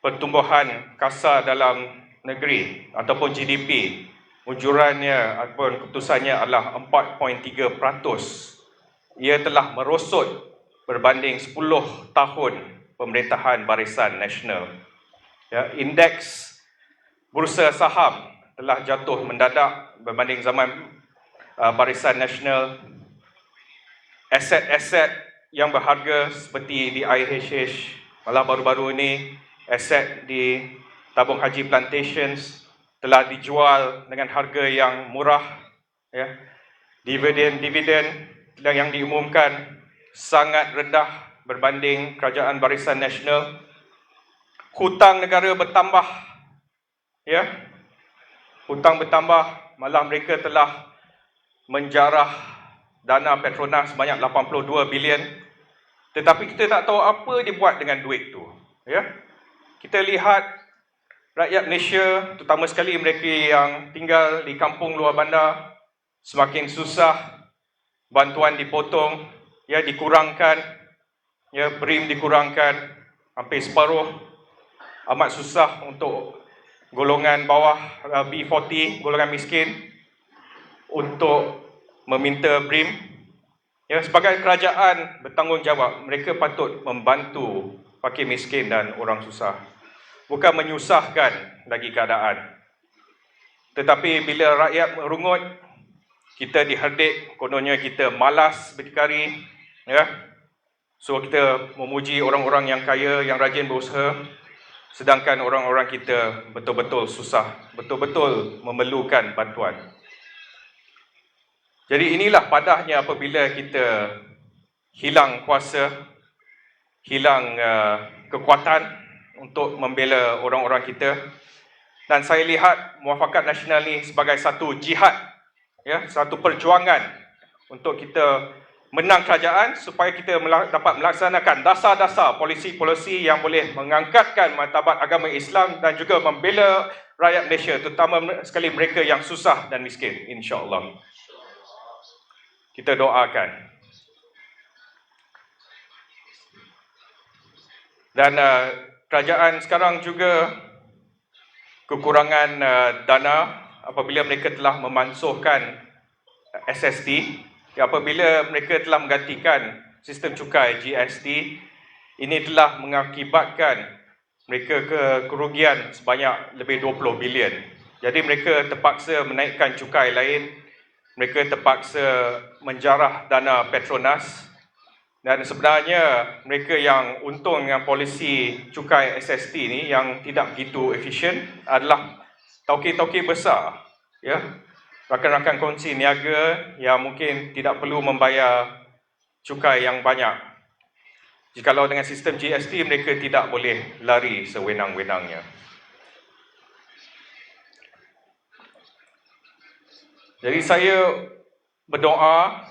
pertumbuhan kasar dalam negeri ataupun GDP, ujurannya ataupun keputusannya adalah 4.3%. Ia telah merosot berbanding 10 tahun pemerintahan Barisan Nasional. Ya, indeks bursa saham telah jatuh mendadak berbanding zaman Barisan Nasional. Aset-aset yang berharga seperti di IHH, malah baru-baru ini aset di Tabung Haji Plantations telah dijual dengan harga yang murah. Ya. Dividen yang diumumkan sangat rendah berbanding kerajaan Barisan Nasional. Hutang negara bertambah. Ya. Hutang bertambah, malah mereka telah menjarah dana Petronas sebanyak 82 bilion. Tetapi kita tak tahu apa dia buat dengan duit tu. Ya. Kita lihat rakyat Malaysia, terutama sekali mereka yang tinggal di kampung luar bandar, semakin susah, bantuan dipotong, ya, dikurangkan, ya, BRIM dikurangkan hampir separuh. Amat susah untuk golongan bawah B40, golongan miskin, untuk meminta BRIM. Ya, sebagai kerajaan bertanggungjawab, mereka patut membantu fakir miskin dan orang susah, bukan menyusahkan lagi keadaan. Tetapi bila rakyat merungut, kita diherdik, kononnya kita malas berdikari, ya. So kita memuji orang-orang yang kaya, yang rajin berusaha, sedangkan orang-orang kita betul-betul susah, betul-betul memerlukan bantuan. Jadi inilah padahnya apabila kita hilang kuasa, hilang kekuatan untuk membela orang-orang kita. Dan saya lihat Muafakat Nasional ni sebagai satu jihad, ya, satu perjuangan untuk kita menang kerajaan supaya kita dapat melaksanakan dasar-dasar polisi-polisi yang boleh mengangkatkan martabat agama Islam dan juga membela rakyat Malaysia, terutama sekali mereka yang susah dan miskin, insya-Allah. Kita doakan. Dan kerajaan sekarang juga kekurangan dana apabila mereka telah memansuhkan SST. Apabila mereka telah menggantikan sistem cukai GST, ini telah mengakibatkan mereka kerugian sebanyak lebih 20 bilion. Jadi mereka terpaksa menaikkan cukai lain, mereka terpaksa menjarah dana Petronas, dan sebenarnya mereka yang untung dengan polisi cukai SST ni yang tidak begitu efisien adalah tauke-tauke besar, ya, rakan-rakan kongsi niaga yang mungkin tidak perlu membayar cukai yang banyak. Jikalau dengan sistem GST mereka tidak boleh lari sewenang-wenangnya. Jadi saya berdoa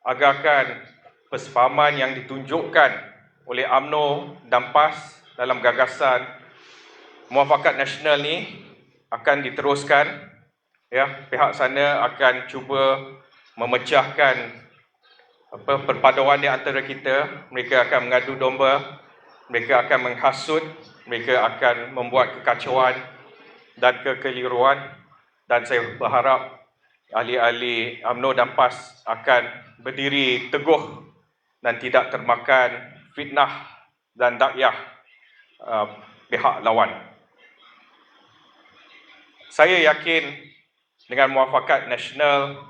agarkan persefahaman yang ditunjukkan oleh UMNO dan PAS dalam gagasan Muafakat Nasional ni akan diteruskan. Ya, pihak sana akan cuba memecahkan perpaduan di antara kita. Mereka akan mengadu domba, mereka akan menghasut, mereka akan membuat kekacauan dan kekeliruan, dan saya berharap ahli-ahli UMNO dan PAS akan berdiri teguh dan tidak termakan fitnah dan dakyah pihak lawan. Saya yakin dengan Muafakat Nasional,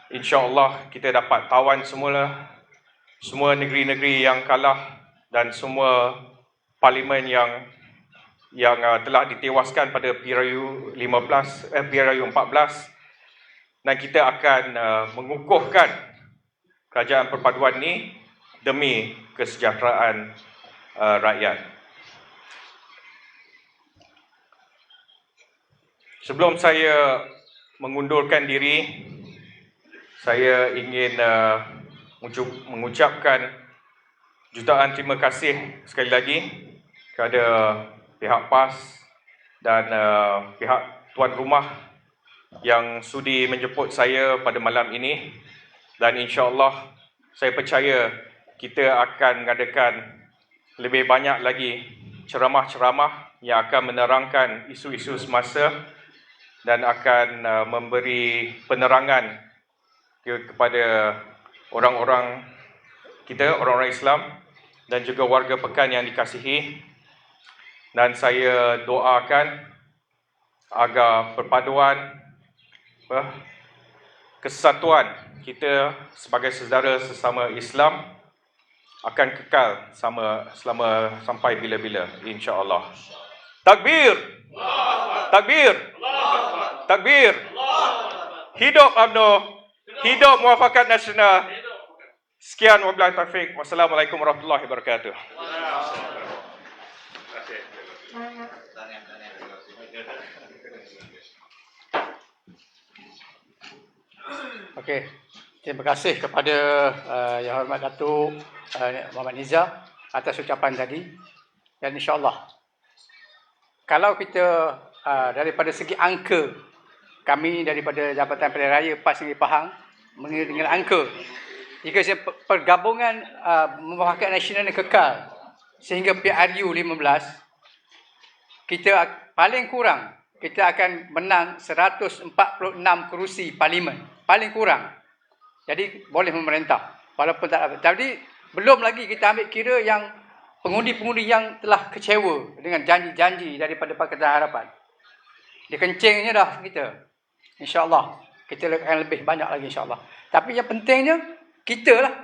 insya-Allah kita dapat tawan semua negeri-negeri yang kalah dan semua parlimen yang telah ditewaskan pada PRU 14, dan kita akan mengukuhkan kerajaan perpaduan ni demi kesejahteraan rakyat. Sebelum saya mengundurkan diri, saya ingin mengucapkan jutaan terima kasih sekali lagi kepada pihak PAS dan pihak tuan rumah yang sudi menjemput saya pada malam ini. Dan insya-Allah saya percaya kita akan mengadakan lebih banyak lagi ceramah-ceramah yang akan menerangkan isu-isu semasa dan akan memberi penerangan kepada orang-orang kita, orang-orang Islam dan juga warga Pekan yang dikasihi. Dan saya doakan agar perpaduan, kesatuan kita sebagai saudara sesama Islam akan kekal sampai bila-bila, insya-Allah. Takbir! Takbir! Takbir! Hidup UMNO, hidup Muafakat Nasional. Sekian, wabillahi taufik. Wassalamualaikum warahmatullahi wabarakatuh. Okey. Terima kasih kepada Yang Hormat Datuk Muhammad Nizar atas ucapan tadi. Dan insya-Allah kalau kita daripada segi angka, kami daripada Jabatan Pilihan Raya PAS Negeri Pahang mengenai dengan angka, jika pergabungan Muafakat Nasional ini kekal sehingga PRU 15, kita paling kurang kita akan menang 146 kerusi parlimen, paling kurang. Jadi boleh memerintah walaupun tak dapat. Jadi belum lagi kita ambil kira yang pengundi-pengundi yang telah kecewa dengan janji-janji daripada Pakatan Harapan. Dia kencingnya dah kita. InsyaAllah kita akan lebih banyak lagi insyaAllah. Tapi yang pentingnya kita lah,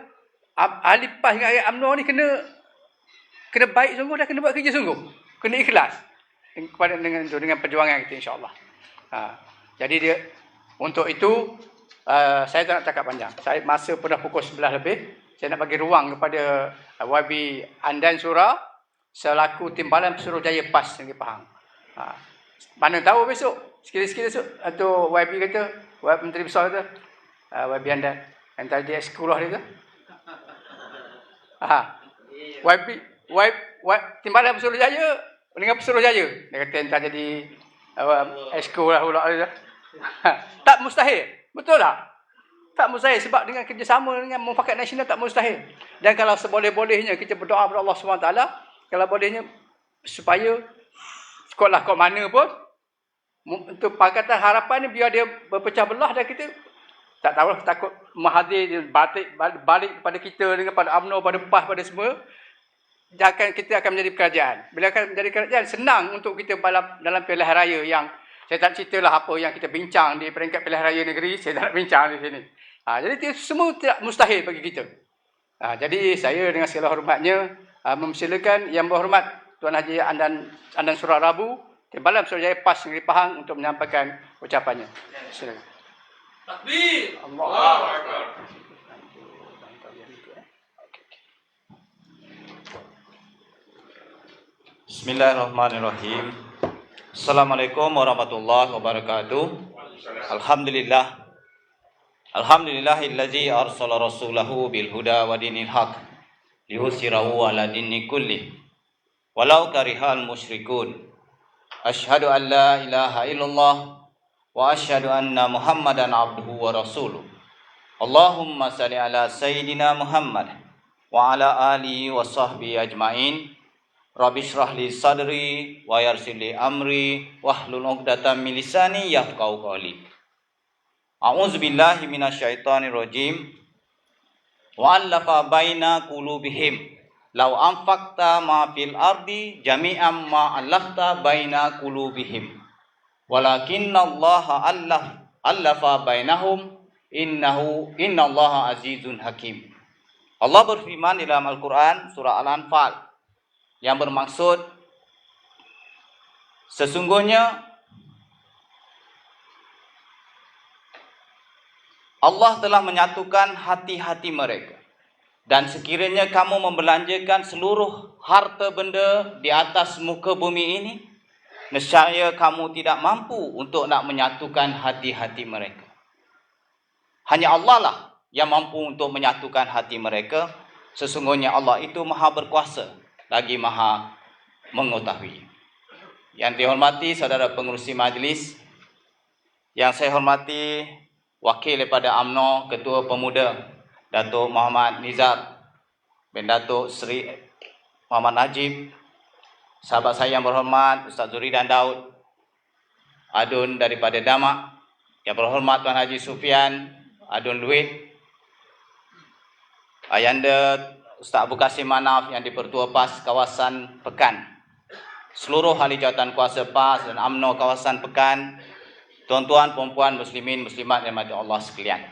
ahli PAS dengan ahli UMNO ni kena baik sungguh dan kena buat kerja sungguh. Kena ikhlas dengan perjuangan kita insyaAllah. Jadi dia untuk itu saya tak nak cakap panjang. Masa pun dah pukul 11 lebih. Saya nak bagi ruang kepada YB Andan Sura selaku Timbalan Pesuruhjaya PAS Negeri Pahang. Mana tahu besok, sikit-sikit besok atau YB kata, Menteri Besar kata, YB Andan yang tadi sekolah dia tu. Timbalan Pesuruhjaya dengan Pesuruhjaya. Dia kata entah jadi esko lah pula dia. Tak mustahil. Betul tak? Tak mustahil sebab dengan kerjasama dengan Muafakat Nasional tak mustahil. Dan kalau seboleh-bolehnya kita berdoa kepada Allah SWT kalau bolehnya supaya sekolah kat mana pun untuk Pakatan Harapan ni biar dia berpecah belah dan kita tak tahu takut Mahathir balik kepada kita dengan pada UMNO, pada PAS, pada semua. Kita akan menjadi kerajaan. Bila akan menjadi kerajaan, senang untuk kita balap dalam pilihan raya yang saya tak ceritalah apa yang kita bincang di peringkat pilihan raya negeri, saya tak nak bincang di sini. Jadi semua tidak mustahil bagi kita. Jadi saya dengan segala hormatnya mempersilakan Yang Berhormat Tuan Haji Andan Surarabu, Timbalan Suruhanjaya PAS Negeri Pahang untuk menyampaikan ucapannya. Silakan. Takbir. Allahu Akbar. Bismillahirrahmanirrahim. Assalamualaikum warahmatullahi wabarakatuh. Alhamdulillah. Alhamdulillahillazi arsala rasulahu bil huda wa dinil haq liyusirahu ala dini kulli walau karihal musyrikun. Asyhadu an la ilaha illallah wa asyhadu anna Muhammadan abduhu wa rasuluh. Allahumma salli ala sayyidina Muhammad wa ala alihi wa sahbihi ajmain. Rabbi shrah li sadri wa yassir li amri wahlul 'uqdatam min lisani yafqahu qawli. A'udzu billahi minasyaitonir rajim. Wa allafa baina qulubihim law anfaqta ma fil ardi jami'an ma allafta baina qulubihim walakinnallaha allafa bainahum innallaha azizun hakim. Allah berfirman di dalam Al-Quran surah Al-Anfal yang bermaksud sesungguhnya Allah telah menyatukan hati-hati mereka. Dan sekiranya kamu membelanjakan seluruh harta benda di atas muka bumi ini, nescaya kamu tidak mampu untuk nak menyatukan hati-hati mereka. Hanya Allah lah yang mampu untuk menyatukan hati mereka. Sesungguhnya Allah itu maha berkuasa lagi maha mengetahui. Yang dihormati saudara pengerusi majlis, yang saya hormati wakil daripada UMNO, Ketua Pemuda Datuk Muhammad Nizar bin Datuk Seri Muhammad Najib, sahabat saya yang berhormat Ustaz Zuri dan Daud, Adun daripada Damak, yang berhormat Tuan Haji Sufian, Adun Luit, Ayanda Ustaz Abu Kasim Manaf yang di-Pertua PAS kawasan Pekan, seluruh ahli jawatan kuasa PAS dan UMNO kawasan Pekan, tuan-tuan, puan-puan, muslimin, muslimat yang dirahmati Allah sekalian.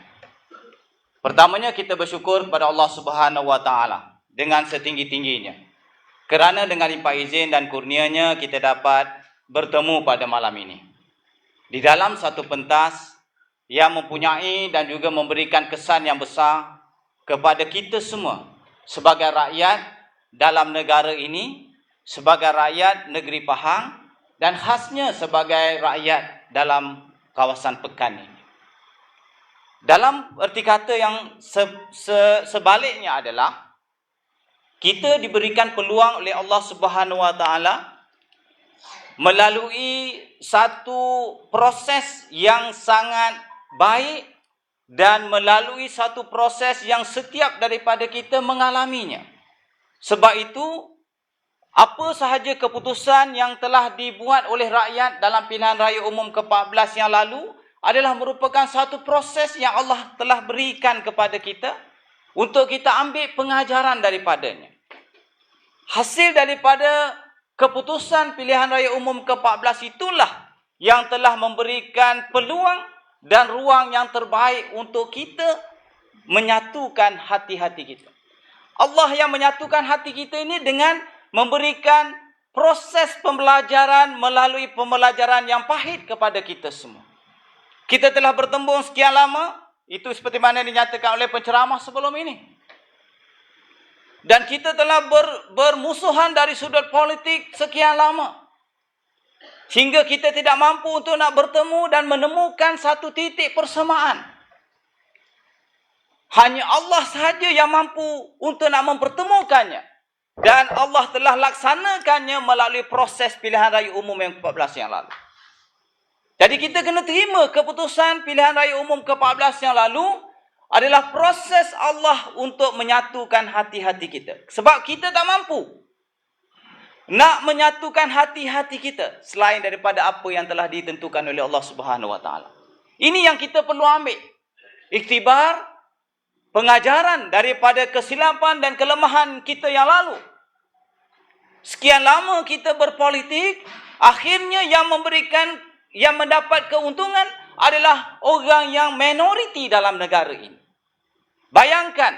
Pertamanya kita bersyukur kepada Allah Subhanahu wa taala dengan setinggi-tingginya. Kerana dengan limpah izin dan kurnianya kita dapat bertemu pada malam ini. Di dalam satu pentas yang mempunyai dan juga memberikan kesan yang besar kepada kita semua sebagai rakyat dalam negara ini, sebagai rakyat negeri Pahang dan khasnya sebagai rakyat dalam kawasan Pekan ini. Dalam erti kata yang sebaliknya adalah kita diberikan peluang oleh Allah Subhanahu wa taala melalui satu proses yang sangat baik dan melalui satu proses yang setiap daripada kita mengalaminya. Sebab itu apa sahaja keputusan yang telah dibuat oleh rakyat dalam pilihan raya umum ke-14 yang lalu adalah merupakan satu proses yang Allah telah berikan kepada kita untuk kita ambil pengajaran daripadanya. Hasil daripada keputusan pilihan raya umum ke-14 itulah yang telah memberikan peluang dan ruang yang terbaik untuk kita menyatukan hati-hati kita. Allah yang menyatukan hati kita ini dengan memberikan proses pembelajaran melalui pembelajaran yang pahit kepada kita semua. Kita telah bertembung sekian lama, itu seperti mana dinyatakan oleh penceramah sebelum ini. Dan kita telah bermusuhan dari sudut politik sekian lama. Sehingga kita tidak mampu untuk nak bertemu dan menemukan satu titik persamaan. Hanya Allah sahaja yang mampu untuk nak mempertemukannya. Dan Allah telah laksanakannya melalui proses pilihan raya umum yang ke-14 yang lalu. Jadi kita kena terima keputusan pilihan raya umum ke-14 yang lalu adalah proses Allah untuk menyatukan hati-hati kita. Sebab kita tak mampu. nak menyatukan hati-hati kita selain daripada apa yang telah ditentukan oleh Allah Subhanahu Wa Taala. Ini yang kita perlu ambil iktibar, pengajaran daripada kesilapan dan kelemahan kita yang lalu. Sekian lama kita berpolitik, akhirnya yang mendapat keuntungan adalah orang yang minoriti dalam negara ini. Bayangkan,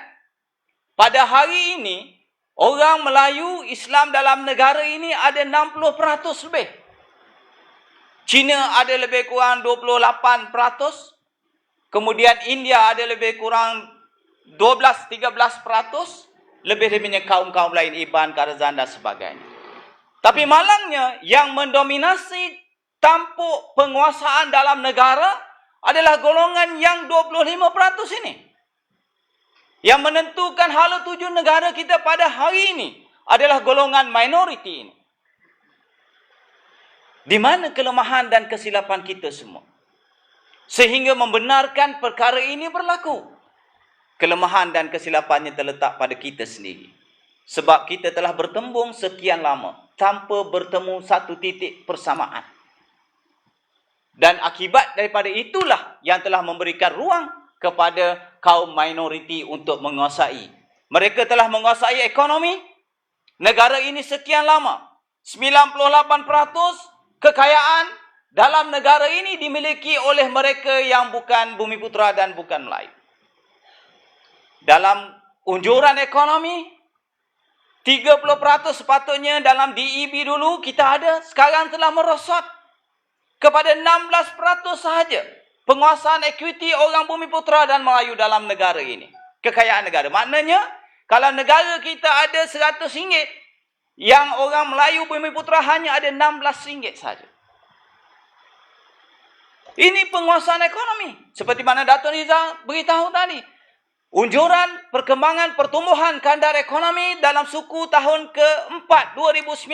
pada hari ini, orang Melayu Islam dalam negara ini ada 60% lebih. Cina ada lebih kurang 28%. Kemudian India ada lebih kurang 12-13%. Lebih-lebihnya kaum-kaum lain, Iban, Karzan dan sebagainya. Tapi malangnya, yang mendominasi tampuk penguasaan dalam negara adalah golongan yang 25% ini. Yang menentukan hala tuju negara kita pada hari ini adalah golongan minoriti ini. Di mana kelemahan dan kesilapan kita semua? Sehingga membenarkan perkara ini berlaku. Kelemahan dan kesilapannya terletak pada kita sendiri. Sebab kita telah bertembung sekian lama tanpa bertemu satu titik persamaan. Dan akibat daripada itulah yang telah memberikan ruang kepada kaum minoriti untuk menguasai. Mereka telah menguasai ekonomi negara ini sekian lama. 98% kekayaan dalam negara ini dimiliki oleh mereka yang bukan Bumiputera dan bukan Melayu. Dalam unjuran ekonomi, 30% sepatutnya dalam DEB dulu kita ada, sekarang telah merosot kepada 16% sahaja penguasaan equity orang Bumiputera dan Melayu dalam negara ini. Kekayaan negara. Maknanya, kalau negara kita ada RM100, yang orang Melayu Bumiputera hanya ada RM16 sahaja. Ini penguasaan ekonomi. Seperti mana Dato' Nizam beritahu tadi. Unjuran perkembangan pertumbuhan kadar ekonomi dalam suku tahun ke-4 2019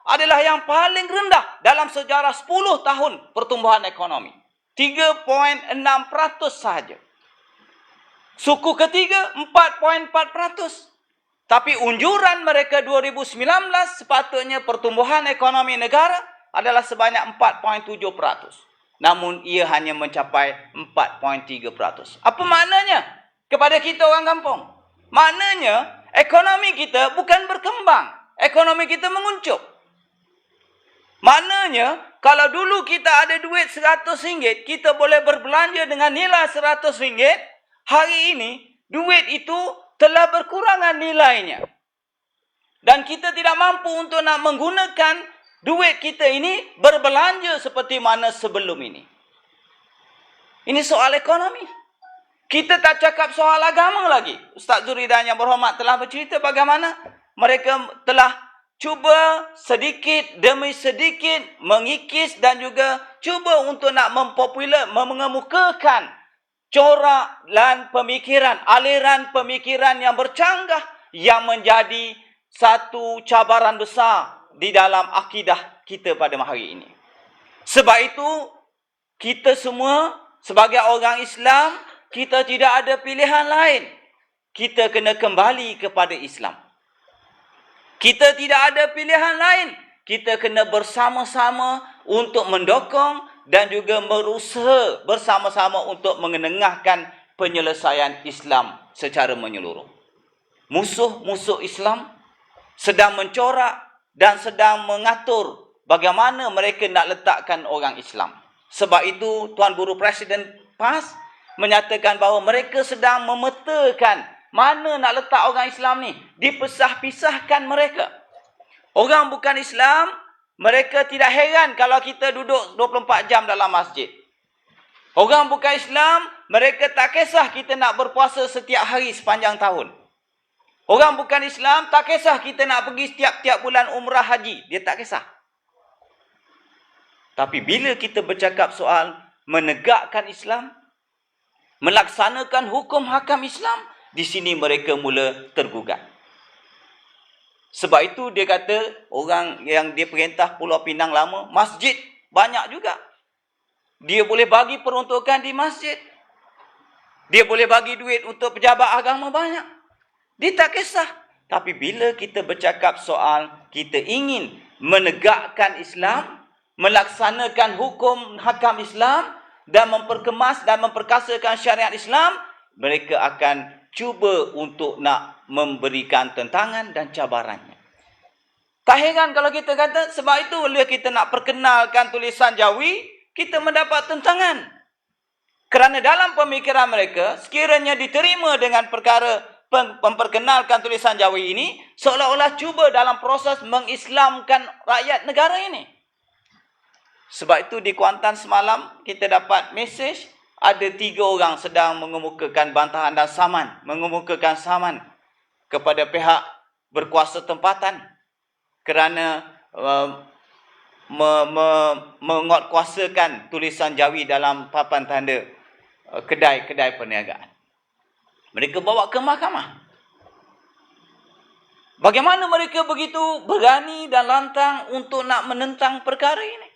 adalah yang paling rendah dalam sejarah 10 tahun pertumbuhan ekonomi. 3.6% sahaja. Suku ketiga 4.4%. Tapi unjuran mereka 2019 sepatutnya pertumbuhan ekonomi negara adalah sebanyak 4.7%. Namun ia hanya mencapai 4.3%. Apa maknanya? Kepada kita orang kampung. Maknanya, ekonomi kita bukan berkembang. Ekonomi kita menguncup. Maknanya, kalau dulu kita ada duit RM100, kita boleh berbelanja dengan nilai RM100. Hari ini, duit itu telah berkurangan nilainya. Dan kita tidak mampu untuk nak menggunakan duit kita ini berbelanja seperti mana sebelum ini. Ini soal ekonomi. Kita tak cakap soal agama lagi. Ustaz Zuridan yang berhormat telah bercerita bagaimana mereka telah cuba sedikit demi sedikit mengikis dan juga cuba untuk nak mengemukakan corak dan pemikiran, aliran pemikiran yang bercanggah yang menjadi satu cabaran besar di dalam akidah kita pada hari ini. Sebab itu, kita semua sebagai orang Islam, kita tidak ada pilihan lain. Kita kena kembali kepada Islam. Kita tidak ada pilihan lain. Kita kena bersama-sama untuk mendukung dan juga berusaha bersama-sama untuk mengenengahkan penyelesaian Islam secara menyeluruh. Musuh-musuh Islam sedang mencorak dan sedang mengatur bagaimana mereka nak letakkan orang Islam. Sebab itu, Tuan Guru Presiden PAS menyatakan bahawa mereka sedang memetakan mana nak letak orang Islam ni. Dipisah-pisahkan mereka. Orang bukan Islam, mereka tidak heran kalau kita duduk 24 jam dalam masjid. Orang bukan Islam, mereka tak kisah kita nak berpuasa setiap hari sepanjang tahun. Orang bukan Islam, tak kisah kita nak pergi setiap bulan umrah haji. Dia tak kisah. Tapi bila kita bercakap soal menegakkan Islam, melaksanakan hukum hakam Islam, di sini mereka mula tergugat. Sebab itu dia kata, orang yang dia perintah Pulau Pinang lama, masjid banyak juga. Dia boleh bagi peruntukan di masjid. Dia boleh bagi duit untuk pejabat agama banyak. Dia tak kisah. Tapi bila kita bercakap soal kita ingin menegakkan Islam, melaksanakan hukum hakam Islam dan memperkemas dan memperkasakan syariat Islam, mereka akan cuba untuk nak memberikan tentangan dan cabarannya. Tak heran kalau kita kata, sebab itu bila kita nak perkenalkan tulisan Jawi, kita mendapat tentangan. Kerana dalam pemikiran mereka, sekiranya diterima dengan perkara memperkenalkan tulisan Jawi ini, seolah-olah cuba dalam proses mengislamkan rakyat negara ini. Sebab itu di Kuantan semalam, kita dapat mesej, ada 3 orang sedang mengemukakan bantahan dan saman, mengemukakan saman kepada pihak berkuasa tempatan kerana menguatkuasakan tulisan Jawi dalam papan tanda kedai-kedai perniagaan. Mereka bawa ke mahkamah. Bagaimana mereka begitu berani dan lantang untuk nak menentang perkara ini?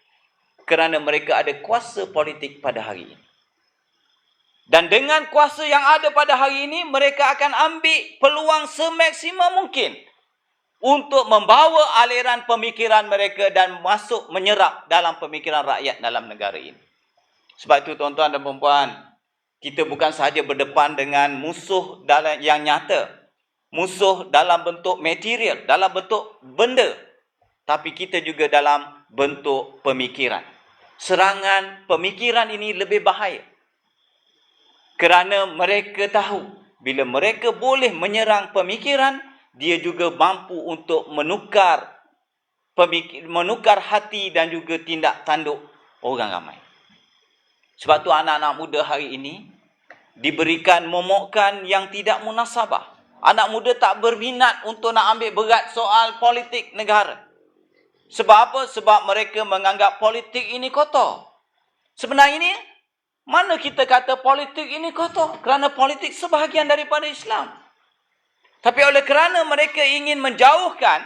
Kerana mereka ada kuasa politik pada hari ini. Dan dengan kuasa yang ada pada hari ini, mereka akan ambil peluang semaksimum mungkin untuk membawa aliran pemikiran mereka dan masuk menyerap dalam pemikiran rakyat dalam negara ini. Sebab itu tuan-tuan dan puan-puan, kita bukan sahaja berdepan dengan musuh yang nyata, musuh dalam bentuk material, dalam bentuk benda, tapi kita juga dalam bentuk pemikiran. Serangan pemikiran ini lebih bahaya. Kerana mereka tahu, bila mereka boleh menyerang pemikiran, dia juga mampu untuk menukar hati dan juga tindak tanduk orang ramai. Sebab tu anak-anak muda hari ini diberikan momokkan yang tidak munasabah. Anak muda tak berminat untuk nak ambil berat soal politik negara. Sebab apa? Sebab mereka menganggap politik ini kotor. Sebenarnya ini, mana kita kata politik ini kotor? Kerana politik sebahagian daripada Islam. Tapi oleh kerana mereka ingin menjauhkan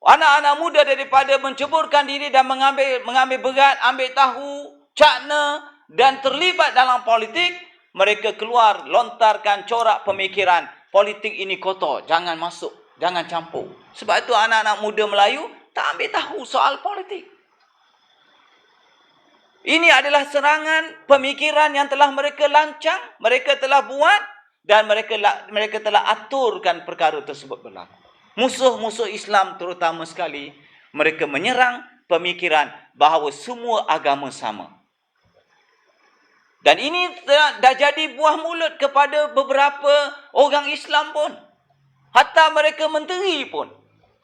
anak-anak muda daripada menceburkan diri dan mengambil berat, ambil tahu, cakna dan terlibat dalam politik, mereka keluar lontarkan corak pemikiran politik ini kotor, jangan masuk, jangan campur. Sebab itu anak-anak muda Melayu tak ambil tahu soal politik. Ini adalah serangan pemikiran yang telah mereka lancang, mereka telah buat dan mereka telah aturkan perkara tersebut berlaku. Musuh-musuh Islam terutama sekali, mereka menyerang pemikiran bahawa semua agama sama. Dan ini dah jadi buah mulut kepada beberapa orang Islam pun. Hatta mereka menteri pun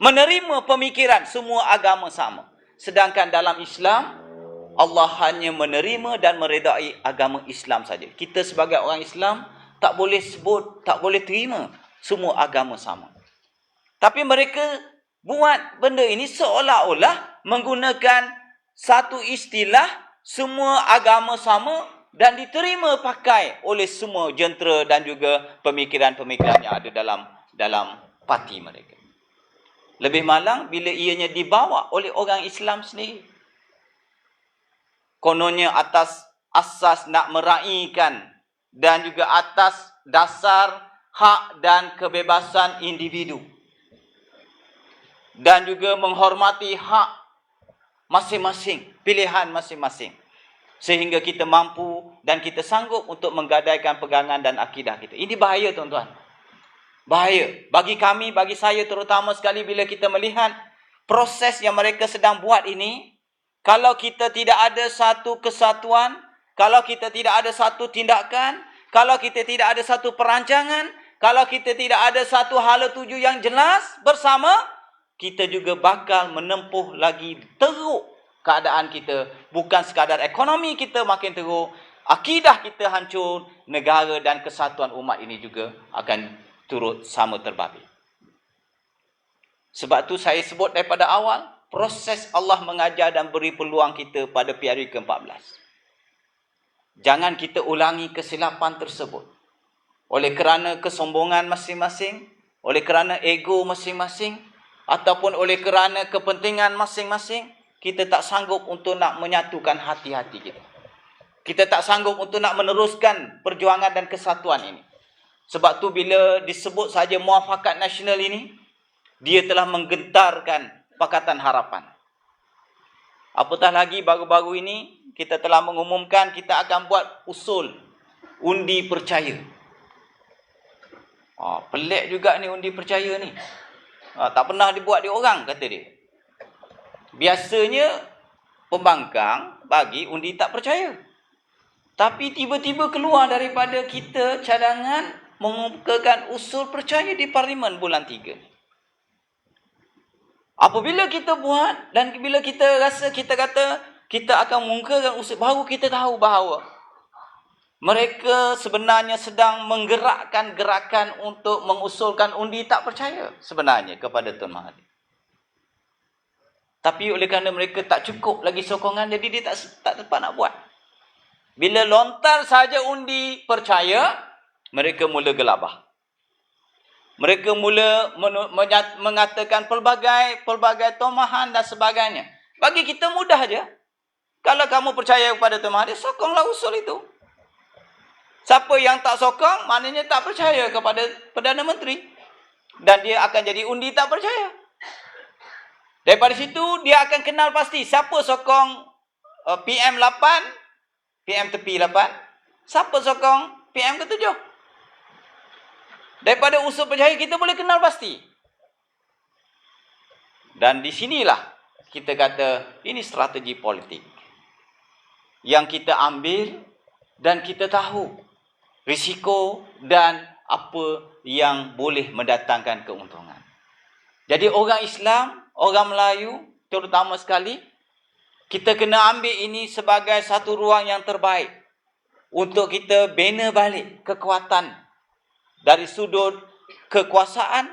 menerima pemikiran semua agama sama. Sedangkan dalam Islam, Allah hanya menerima dan meredai agama Islam saja. Kita sebagai orang Islam tak boleh sebut, tak boleh terima semua agama sama. Tapi mereka buat benda ini seolah-olah menggunakan satu istilah semua agama sama dan diterima pakai oleh semua jentera dan juga pemikiran-pemikiran yang ada dalam parti mereka. Lebih malang bila ianya dibawa oleh orang Islam sendiri. Kononnya atas asas nak meraihkan dan juga atas dasar hak dan kebebasan individu. Dan juga menghormati hak masing-masing, pilihan masing-masing. Sehingga kita mampu dan kita sanggup untuk menggadaikan pegangan dan akidah kita. Ini bahaya tuan-tuan. Bahaya. Bagi kami, bagi saya terutama sekali bila kita melihat proses yang mereka sedang buat ini, kalau kita tidak ada satu kesatuan, kalau kita tidak ada satu tindakan, kalau kita tidak ada satu perancangan, kalau kita tidak ada satu hala tuju yang jelas bersama, kita juga bakal menempuh lagi teruk keadaan kita. Bukan sekadar ekonomi kita makin teruk, akidah kita hancur, negara dan kesatuan umat ini juga akan turut sama terbabit. Sebab tu saya sebut daripada awal, proses Allah mengajar dan beri peluang kita pada PRU ke-14. Jangan kita ulangi kesilapan tersebut. Oleh kerana kesombongan masing-masing, oleh kerana ego masing-masing, ataupun oleh kerana kepentingan masing-masing, kita tak sanggup untuk nak menyatukan hati-hati kita. Kita tak sanggup untuk nak meneruskan perjuangan dan kesatuan ini. Sebab tu bila disebut saja muafakat nasional ini, dia telah menggentarkan Pakatan Harapan. Apatah lagi baru-baru ini kita telah mengumumkan kita akan buat usul undi percaya. Pelik juga ni undi percaya ni. Tak pernah dibuat di orang, kata dia. Biasanya pembangkang bagi undi tak percaya. Tapi tiba-tiba keluar daripada kita cadangan mengemukakan usul percaya di Parlimen bulan 3. Apabila kita buat dan bila kita rasa kita kata kita akan mengemukakan usul, baru kita tahu bahawa mereka sebenarnya sedang menggerakkan gerakan untuk mengusulkan undi tak percaya sebenarnya kepada Tun Mahathir. Tapi oleh kerana mereka tak cukup lagi sokongan, jadi dia tak dapat nak buat. Bila lontar saja undi percaya, mereka mula gelabah. Mereka mula mengatakan pelbagai tomahan dan sebagainya. Bagi kita mudah je. Kalau kamu percaya kepada Tun Mahathir, sokonglah usul itu. Siapa yang tak sokong, maknanya tak percaya kepada Perdana Menteri. Dan dia akan jadi undi tak percaya. Daripada situ, dia akan kenal pasti siapa sokong PM8, PM tepi 8, siapa sokong PM ke-7. Daripada usul percaya, kita boleh kenal pasti. Dan di sinilah kita kata, ini strategi politik yang kita ambil dan kita tahu risiko dan apa yang boleh mendatangkan keuntungan. Jadi orang Islam, orang Melayu terutama sekali, kita kena ambil ini sebagai satu ruang yang terbaik untuk kita bina balik kekuatan dari sudut kekuasaan,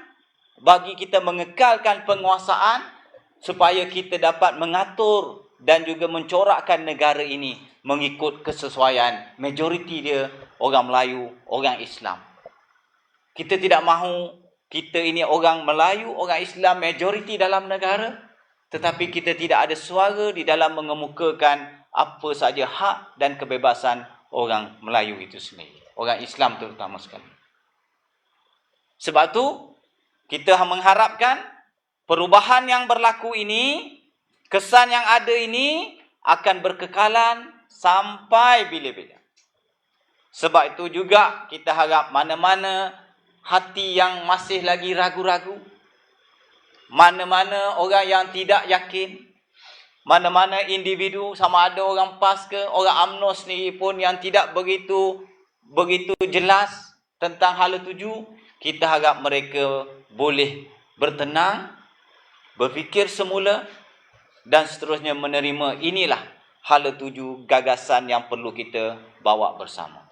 bagi kita mengekalkan penguasaan supaya kita dapat mengatur dan juga mencorakkan negara ini mengikut kesesuaian majoriti dia orang Melayu, orang Islam. Kita tidak mahu kita ini orang Melayu, orang Islam majoriti dalam negara, tetapi kita tidak ada suara di dalam mengemukakan apa saja hak dan kebebasan orang Melayu itu sendiri. Orang Islam terutama sekali. Sebab tu kita mengharapkan perubahan yang berlaku ini, kesan yang ada ini akan berkekalan sampai bila-bila. Sebab itu juga kita harap mana-mana hati yang masih lagi ragu-ragu, mana-mana orang yang tidak yakin, mana-mana individu sama ada orang PAS ke, orang UMNO sendiri pun yang tidak begitu jelas tentang hala tuju, kita harap mereka boleh bertenang, berfikir semula dan seterusnya menerima inilah hala tuju gagasan yang perlu kita bawa bersama.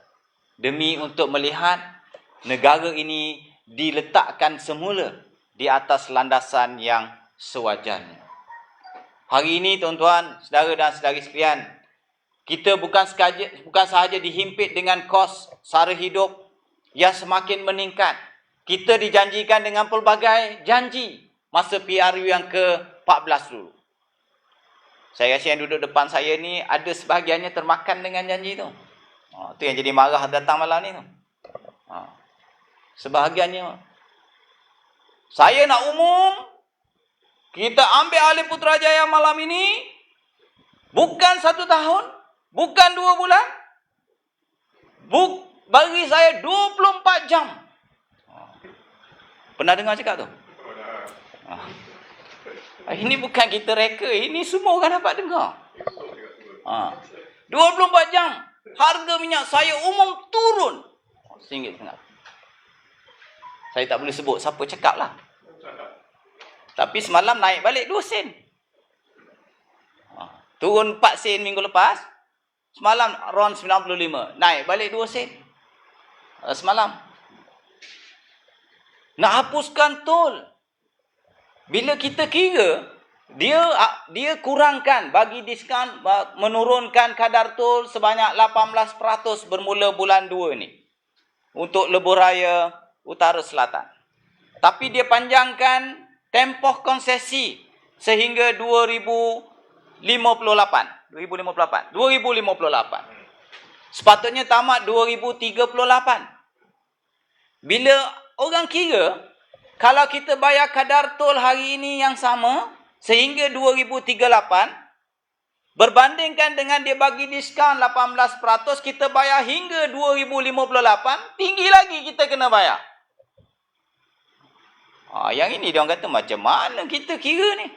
Demi untuk melihat negara ini diletakkan semula di atas landasan yang sewajarnya. Hari ini tuan-tuan, saudara dan saudari sekalian, kita bukan sahaja dihimpit dengan kos sara hidup yang semakin meningkat. Kita dijanjikan dengan pelbagai janji masa PRU yang ke-14 dulu. Saya rasa yang duduk depan saya ni ada sebahagiannya termakan dengan janji tu. Itu yang jadi marah datang malam ni tu. Sebahagiannya. Saya nak umum, kita ambil alih Putrajaya malam ini, bukan 1 tahun, bukan 2 bulan, bagi saya 24 jam. Pernah dengar cakap tu? Ini bukan kita reka, ini semua orang dapat dengar. 24 jam, harga minyak saya umum turun RM1.5. Saya tak boleh sebut siapa cakap lah. Tapi semalam naik balik 2 sen. Turun 4 sen minggu lepas. Semalam around 95. Naik balik 2 sen. Semalam. Nak hapuskan tol. Bila kita kira, dia kurangkan, bagi diskaun, menurunkan kadar tol sebanyak 18% bermula bulan 2 ni. Untuk lebuh raya Utara Selatan. Tapi dia panjangkan tempoh konsesi sehingga 2058. Sepatutnya tamat 2038. Bila orang kira, kalau kita bayar kadar tol hari ini yang sama sehingga 2038, berbandingkan dengan dia bagi diskaun 18%, kita bayar hingga 2058, tinggi lagi kita kena bayar. Yang ini diorang kata macam mana kita kira ni?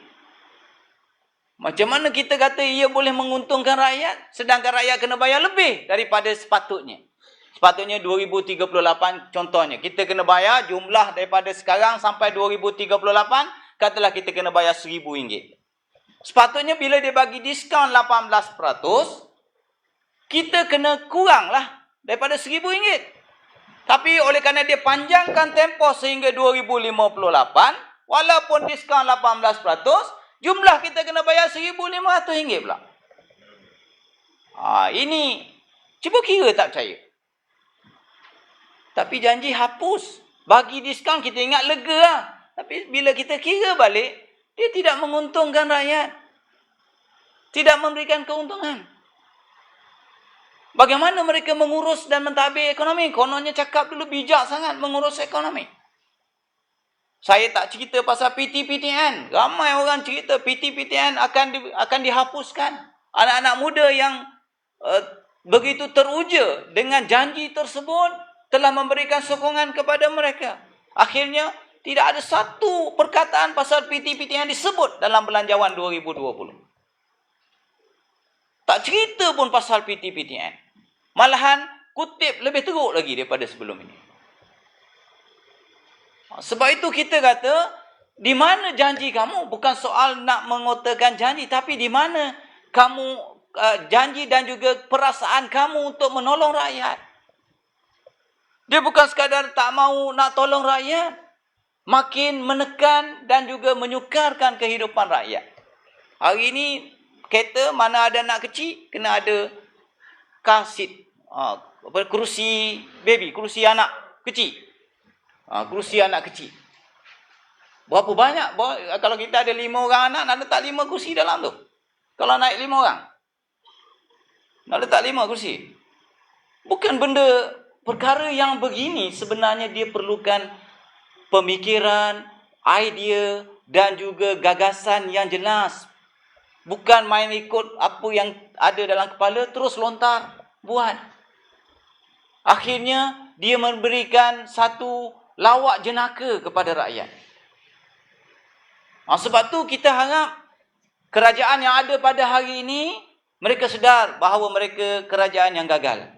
Macam mana kita kata ia boleh menguntungkan rakyat, sedangkan rakyat kena bayar lebih daripada sepatutnya. Sepatutnya 2038 contohnya. Kita kena bayar jumlah daripada sekarang sampai 2038, katalah kita kena bayar RM1,000. Sepatutnya bila dia bagi diskaun 18%, kita kena kurang lah daripada RM1,000. Tapi oleh kerana dia panjangkan tempoh sehingga 2058, walaupun diskaun 18%, jumlah kita kena bayar RM1,500 pula. Ini, cuba kira tak percaya. Tapi janji hapus. Bagi diskaun kita ingat lega lah. Tapi bila kita kira balik, dia tidak menguntungkan rakyat. Tidak memberikan keuntungan. Bagaimana mereka mengurus dan mentadbir ekonomi? Kononnya cakap dulu bijak sangat mengurus ekonomi. Saya tak cerita pasal PT-PTN. Ramai orang cerita PT-PTN akan dihapuskan. Anak-anak muda yang begitu teruja dengan janji tersebut telah memberikan sokongan kepada mereka. Akhirnya tidak ada satu perkataan pasal PT-PTN disebut dalam belanjawan 2020. Tak cerita pun pasal PT-PTN. Malahan kutip lebih teruk lagi daripada sebelum ini. Sebab itu kita kata, di mana janji kamu? Bukan soal nak mengotakan janji, tapi di mana kamu janji dan juga perasaan kamu untuk menolong rakyat. Dia bukan sekadar tak mahu nak tolong rakyat, makin menekan dan juga menyukarkan kehidupan rakyat. Hari ini, kereta mana ada anak kecil, kena ada car seat. Kerusi baby, kerusi anak kecil. Kerusi anak kecil. Berapa banyak? Kalau kita ada 5 orang anak, nak letak 5 kerusi dalam tu. Kalau naik 5 orang, nak letak 5 kerusi. Bukan benda, perkara yang begini sebenarnya dia perlukan pemikiran, idea dan juga gagasan yang jelas. Bukan main ikut apa yang ada dalam kepala, terus lontar, buat. Akhirnya, dia memberikan satu lawak jenaka kepada rakyat. Sebab tu kita harap kerajaan yang ada pada hari ini, mereka sedar bahawa mereka kerajaan yang gagal.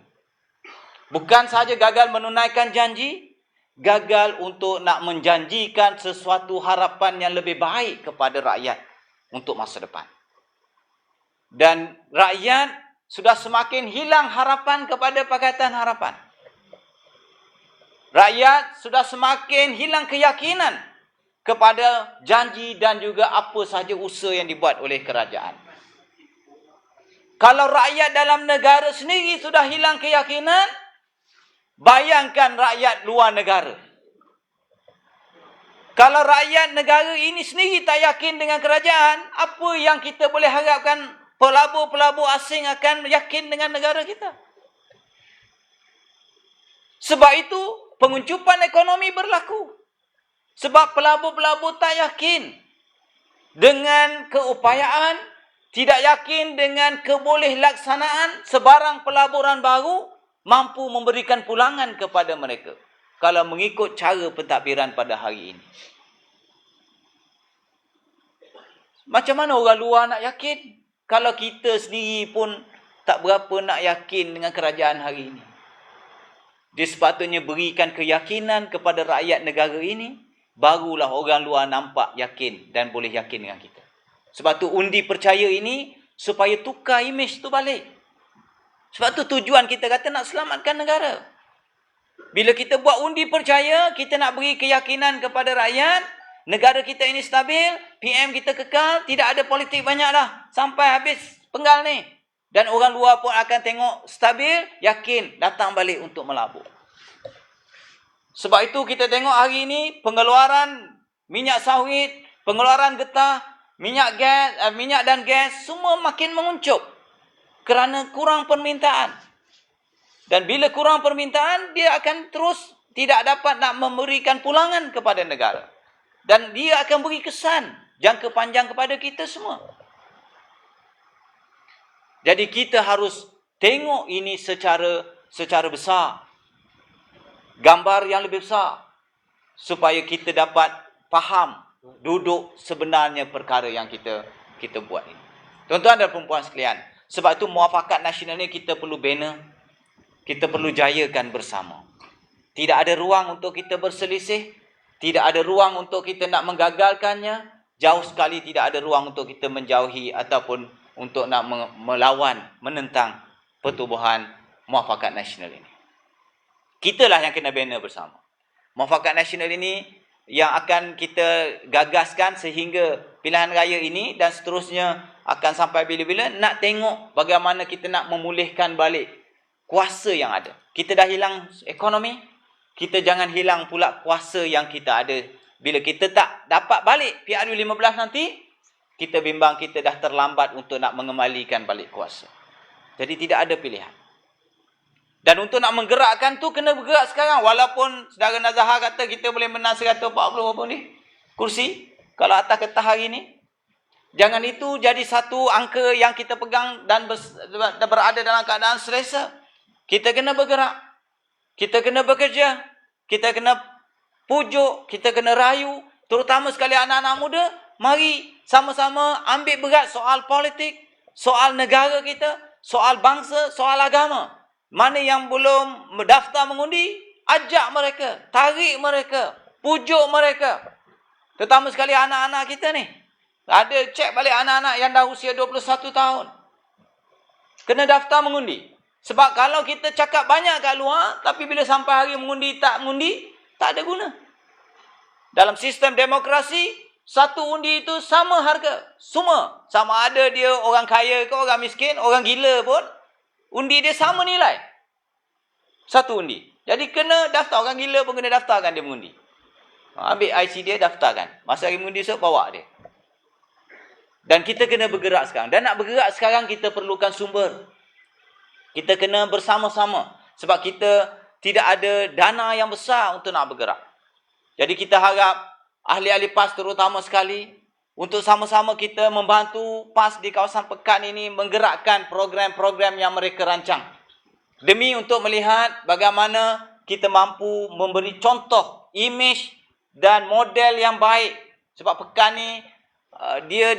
Bukan sahaja gagal menunaikan janji, gagal untuk nak menjanjikan sesuatu harapan yang lebih baik kepada rakyat untuk masa depan. Dan rakyat sudah semakin hilang harapan kepada Pakatan Harapan. Rakyat sudah semakin hilang keyakinan kepada janji dan juga apa sahaja usaha yang dibuat oleh kerajaan. Kalau rakyat dalam negara sendiri sudah hilang keyakinan, bayangkan rakyat luar negara. Kalau rakyat negara ini sendiri tak yakin dengan kerajaan, apa yang kita boleh harapkan pelabur-pelabur asing akan yakin dengan negara kita? Sebab itu, penguncupan ekonomi berlaku. Sebab pelabur-pelabur tak yakin dengan keupayaan, tidak yakin dengan kebolehilaksanaan sebarang pelaburan baru mampu memberikan pulangan kepada mereka kalau mengikut cara pentadbiran pada hari ini. Macam mana orang luar nak yakin kalau kita sendiri pun tak berapa nak yakin dengan kerajaan hari ini? Dia sepatutnya berikan keyakinan kepada rakyat negara ini, barulah orang luar nampak yakin dan boleh yakin dengan kita. Sebab tu undi percaya ini supaya tukar imej tu balik. Sebab tu tujuan kita kata nak selamatkan negara. Bila kita buat undi percaya, kita nak beri keyakinan kepada rakyat, negara kita ini stabil, PM kita kekal, tidak ada politik banyak dah sampai habis penggal ni. Dan orang luar pun akan tengok stabil, yakin datang balik untuk melabur. Sebab itu kita tengok hari ini pengeluaran minyak sawit, pengeluaran getah, minyak dan gas semua makin menguncup kerana kurang permintaan. Dan bila kurang permintaan, dia akan terus tidak dapat nak memberikan pulangan kepada negara. Dan dia akan beri kesan jangka panjang kepada kita semua. Jadi kita harus tengok ini secara besar. Gambar yang lebih besar. Supaya kita dapat faham duduk sebenarnya perkara yang kita buat ini. Tuan-tuan dan perempuan sekalian, sebab itu muafakat nasional ni kita perlu bina, kita perlu jayakan bersama. Tidak ada ruang untuk kita berselisih, tidak ada ruang untuk kita nak menggagalkannya, jauh sekali tidak ada ruang untuk kita menjauhi ataupun untuk nak melawan, menentang pertubuhan muafakat nasional ini. Kitalah yang kena bina bersama. Muafakat nasional ini yang akan kita gagaskan sehingga pilihan raya ini dan seterusnya akan sampai bila-bila, nak tengok bagaimana kita nak memulihkan balik kuasa yang ada. Kita dah hilang ekonomi, kita jangan hilang pula kuasa yang kita ada. Bila kita tak dapat balik PRU15 nanti, kita bimbang kita dah terlambat untuk nak mengembalikan balik kuasa. Jadi tidak ada pilihan. Dan untuk nak menggerakkan tu kena bergerak sekarang. Walaupun saudara Nazahar kata kita boleh menang 140 apa ni kursi kalau atas kertas hari ni. Jangan itu jadi satu angka yang kita pegang dan berada dalam keadaan selesa. Kita kena bergerak. Kita kena bekerja. Kita kena pujuk. Kita kena rayu. Terutama sekali anak-anak muda. Mari sama-sama ambil berat soal politik. Soal negara kita. Soal bangsa. Soal agama. Mana yang belum mendaftar mengundi, ajak mereka. Tarik mereka. Pujuk mereka. Terutama sekali anak-anak kita ni. Ada cek balik anak-anak yang dah usia 21 tahun. Kena daftar mengundi. Sebab kalau kita cakap banyak kat luar, tapi bila sampai hari mengundi, tak ada guna. Dalam sistem demokrasi, satu undi itu sama harga. Semua. Sama ada dia orang kaya ke orang miskin, orang gila pun, undi dia sama nilai. Satu undi. Jadi kena daftar. Orang gila pun kena daftarkan dia mengundi. Ambil IC dia, daftarkan. Masa hari mengundi esok, bawa dia. Dan kita kena bergerak sekarang. Dan nak bergerak sekarang, kita perlukan sumber. Kita kena bersama-sama. Sebab kita tidak ada dana yang besar untuk nak bergerak. Jadi kita harap ahli-ahli PAS terutama sekali, untuk sama-sama kita membantu PAS di kawasan Pekan ini menggerakkan program-program yang mereka rancang. Demi untuk melihat bagaimana kita mampu memberi contoh, imej dan model yang baik. Sebab Pekan ni, dia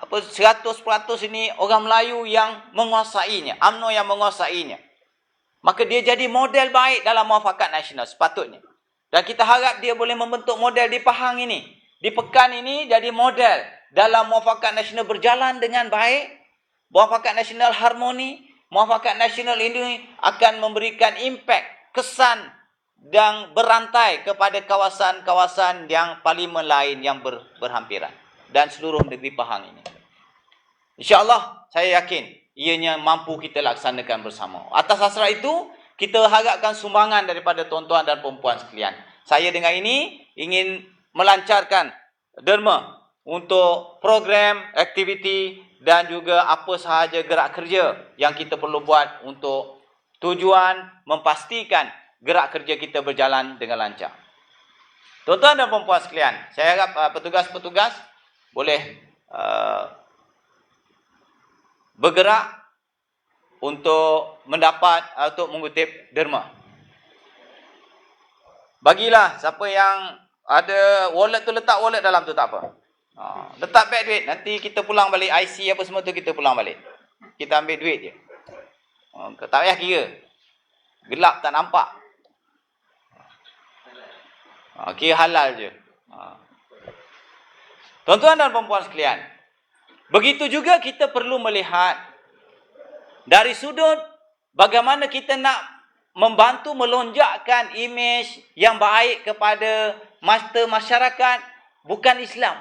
100% ini orang Melayu yang menguasainya, UMNO yang menguasainya. Maka dia jadi model baik dalam muafakat nasional sepatutnya. Dan kita harap dia boleh membentuk model di Pahang ini. Di Pekan ini jadi model dalam muafakat nasional berjalan dengan baik. Muafakat nasional harmoni. Muafakat nasional ini akan memberikan impak, kesan dan berantai kepada kawasan-kawasan yang parlimen lain yang berhampiran. Dan seluruh negeri Pahang ini. InsyaAllah, saya yakin ianya mampu kita laksanakan bersama. Atas hasrat itu, kita harapkan sumbangan daripada tuan-tuan dan perempuan sekalian. Saya dengan ini ingin melancarkan derma untuk program, aktiviti dan juga apa sahaja gerak kerja yang kita perlu buat untuk tujuan memastikan gerak kerja kita berjalan dengan lancar. Tuan-tuan dan perempuan sekalian, saya harap petugas-petugas boleh bergerak untuk mengutip derma. Bagilah siapa yang ada wallet tu, letak wallet dalam tu, tak apa. Letak beg duit, nanti kita pulang balik IC apa semua tu, kita pulang balik. Kita ambil duit je. Tak payah kira. Gelap tak nampak. Kira halal je. Tuan-tuan dan perempuan sekalian, begitu juga kita perlu melihat dari sudut bagaimana kita nak membantu melonjakkan imej yang baik kepada mata masyarakat, bukan Islam,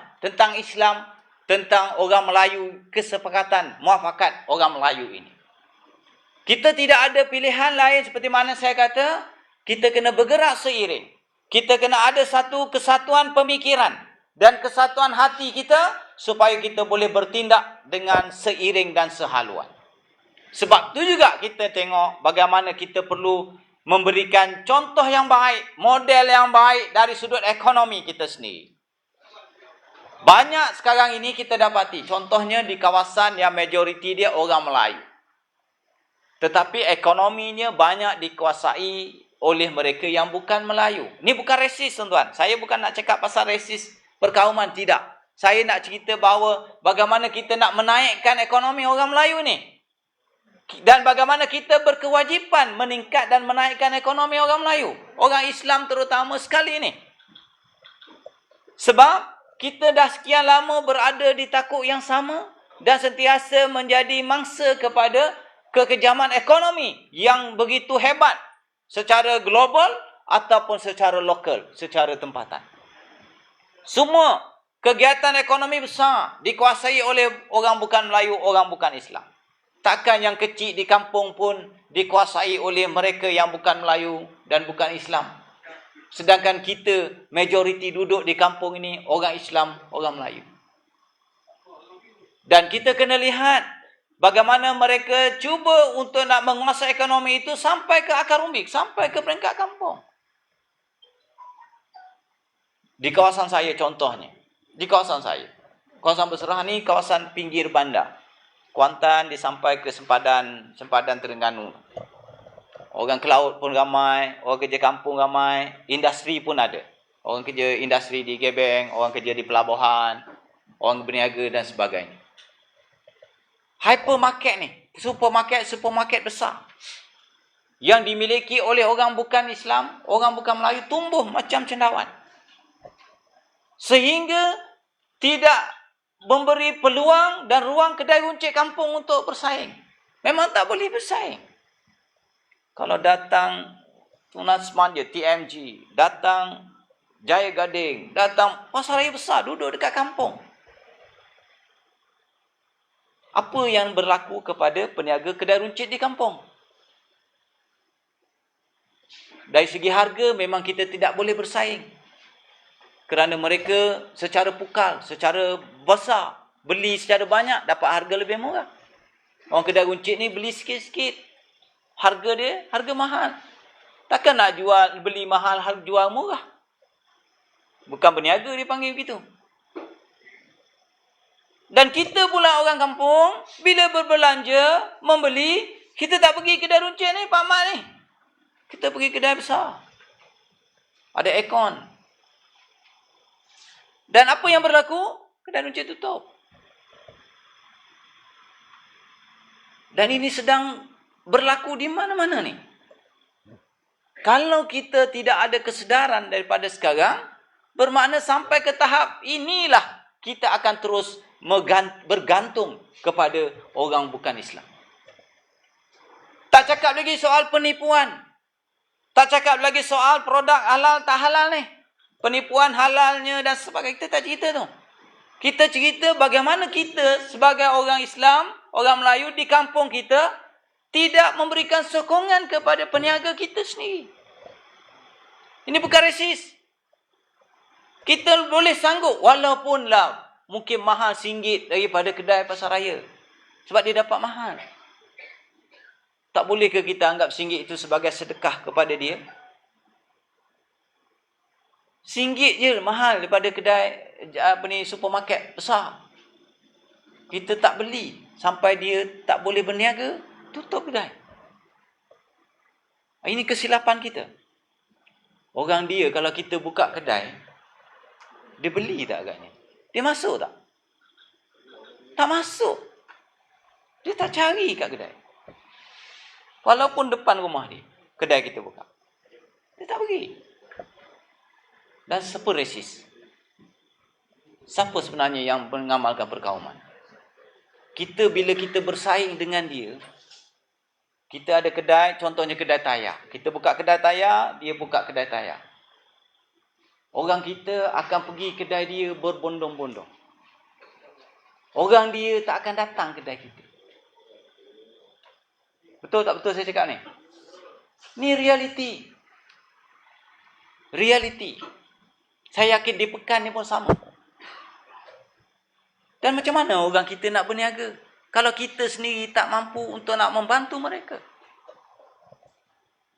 tentang orang Melayu, kesepakatan muafakat orang Melayu ini. Kita tidak ada pilihan lain seperti mana saya kata, kita kena bergerak seiring. Kita kena ada satu kesatuan pemikiran dan kesatuan hati kita supaya kita boleh bertindak dengan seiring dan sehaluan. Sebab tu juga kita tengok bagaimana kita perlu memberikan contoh yang baik, model yang baik dari sudut ekonomi kita sendiri. Banyak sekarang ini kita dapati, contohnya di kawasan yang majoriti dia orang Melayu. Tetapi ekonominya banyak dikuasai oleh mereka yang bukan Melayu. Ini bukan resis, tuan-tuan. Saya bukan nak cakap pasal resis perkauman, tidak. Saya nak cerita bahawa bagaimana kita nak menaikkan ekonomi orang Melayu ni. Dan bagaimana kita berkewajipan meningkat dan menaikkan ekonomi orang Melayu. Orang Islam terutama sekali ni. Sebab kita dah sekian lama berada di takuk yang sama dan sentiasa menjadi mangsa kepada kekejaman ekonomi yang begitu hebat secara global ataupun secara lokal, secara tempatan. Semua kegiatan ekonomi besar dikuasai oleh orang bukan Melayu, orang bukan Islam. Takkan yang kecil di kampung pun dikuasai oleh mereka yang bukan Melayu dan bukan Islam. Sedangkan kita majoriti duduk di kampung ini orang Islam, orang Melayu. Dan kita kena lihat bagaimana mereka cuba untuk nak menguasai ekonomi itu sampai ke akar umbik, sampai ke peringkat kampung. Di kawasan saya contohnya, di kawasan saya, kawasan Berserah ni kawasan pinggir bandar. Kuantan disampai ke sempadan Terengganu. Orang ke laut pun ramai, orang kerja kampung ramai, industri pun ada. Orang kerja industri di Gebeng, orang kerja di pelabuhan, orang berniaga dan sebagainya. Hypermarket ni, supermarket besar yang dimiliki oleh orang bukan Islam, orang bukan Melayu tumbuh macam cendawan. Sehingga tidak memberi peluang dan ruang kedai runcit kampung untuk bersaing. Memang tak boleh bersaing. Kalau datang Tunas Manja, TMG, datang Jaya Gading, datang pasaraya besar duduk dekat kampung. Apa yang berlaku kepada peniaga kedai runcit di kampung? Dari segi harga memang kita tidak boleh bersaing. Kerana mereka secara pukal, secara besar, beli secara banyak, dapat harga lebih murah. Orang kedai runcit ni beli sikit-sikit. Harga dia, harga mahal. Takkan nak beli mahal, jual murah. Bukan berniaga dia panggil begitu. Dan kita pula orang kampung, bila berbelanja, membeli, kita tak pergi kedai runcit ni, Pak Mat ni. Kita pergi kedai besar. Ada aircon. Dan apa yang berlaku? Kedai runcit tutup. Dan ini sedang berlaku di mana-mana ni. Kalau kita tidak ada kesedaran daripada sekarang, bermakna sampai ke tahap inilah kita akan terus bergantung kepada orang bukan Islam. Tak cakap lagi soal penipuan. Tak cakap lagi soal produk halal tak halal ni. Penipuan halalnya dan sebagainya. Kita tak cerita tu. Kita cerita bagaimana kita sebagai orang Islam, orang Melayu di kampung kita tidak memberikan sokongan kepada peniaga kita sendiri. Ini bukan resis. Kita boleh sanggup walaupun lah mungkin mahal RM1 daripada kedai pasaraya. Sebab dia dapat mahal. Tak boleh ke kita anggap RM1 itu sebagai sedekah kepada dia? RM1 je mahal daripada kedai supermarket besar. Kita tak beli sampai dia tak boleh berniaga, tutup kedai. Ini kesilapan kita. Orang dia kalau kita buka kedai, dia beli tak agaknya? Dia masuk tak? Tak masuk. Dia tak cari kat kedai. Walaupun depan rumah dia, kedai kita buka. Dia tak pergi. Dan siapa resis? Siapa sebenarnya yang mengamalkan perkauman? Bila kita bersaing dengan dia, kita ada kedai, contohnya kedai tayar. Kita buka kedai tayar, dia buka kedai tayar. Orang kita akan pergi kedai dia berbondong-bondong. Orang dia tak akan datang kedai kita. Betul tak betul saya cakap ni? Ni realiti. Realiti. Saya yakin di Pekan ni pun sama. Dan macam mana orang kita nak berniaga kalau kita sendiri tak mampu untuk nak membantu mereka?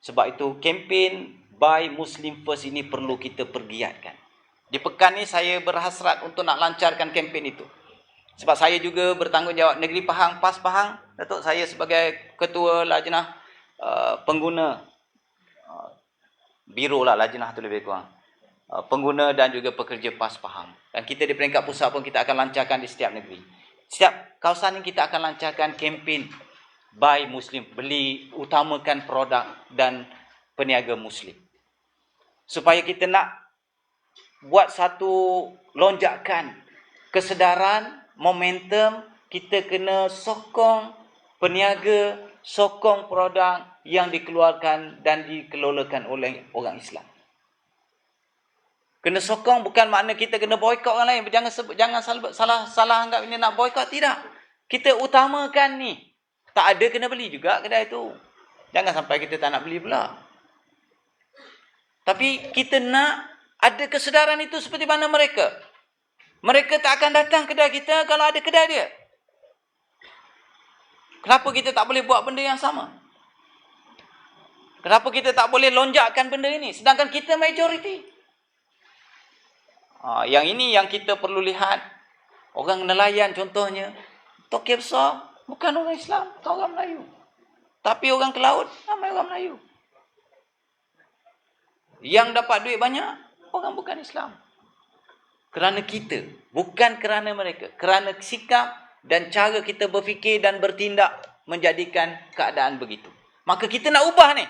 Sebab itu kempen Buy Muslim First ini perlu kita pergiatkan. Di pekan ni saya berhasrat untuk nak lancarkan kempen itu. Sebab saya juga bertanggungjawab Negeri Pahang, PAS Pahang. Datuk saya sebagai ketua lajnah pengguna biro lah lajnah tu lebih kurang. Pengguna dan juga pekerja PAS Pahang. Dan kita di peringkat pusat pun kita akan lancarkan di setiap negeri. Setiap kawasan ini kita akan lancarkan kempen Buy Muslim, beli, utamakan produk dan peniaga Muslim. Supaya kita nak buat satu lonjakan kesedaran, momentum, kita kena sokong peniaga, sokong produk yang dikeluarkan dan dikelolakan oleh orang Islam. Kena sokong bukan makna kita kena boykot orang lain. Jangan salah anggap ini nak boykot, tidak. Kita utamakan ni. Tak ada kena beli juga kedai tu. Jangan sampai kita tak nak beli pula. Tapi kita nak ada kesedaran itu seperti mana mereka. Mereka tak akan datang kedai kita kalau ada kedai dia. Kenapa kita tak boleh buat benda yang sama? Kenapa kita tak boleh lonjakkan benda ini? Sedangkan kita majoriti. Yang ini yang kita perlu lihat. Orang nelayan contohnya. Tokyo besar. Bukan orang Islam. Bukan orang Melayu. Tapi orang ke laut. Ramai orang Melayu. Yang dapat duit banyak. Orang bukan Islam. Kerana kita. Bukan kerana mereka. Kerana sikap dan cara kita berfikir dan bertindak. Menjadikan keadaan begitu. Maka kita nak ubah ni.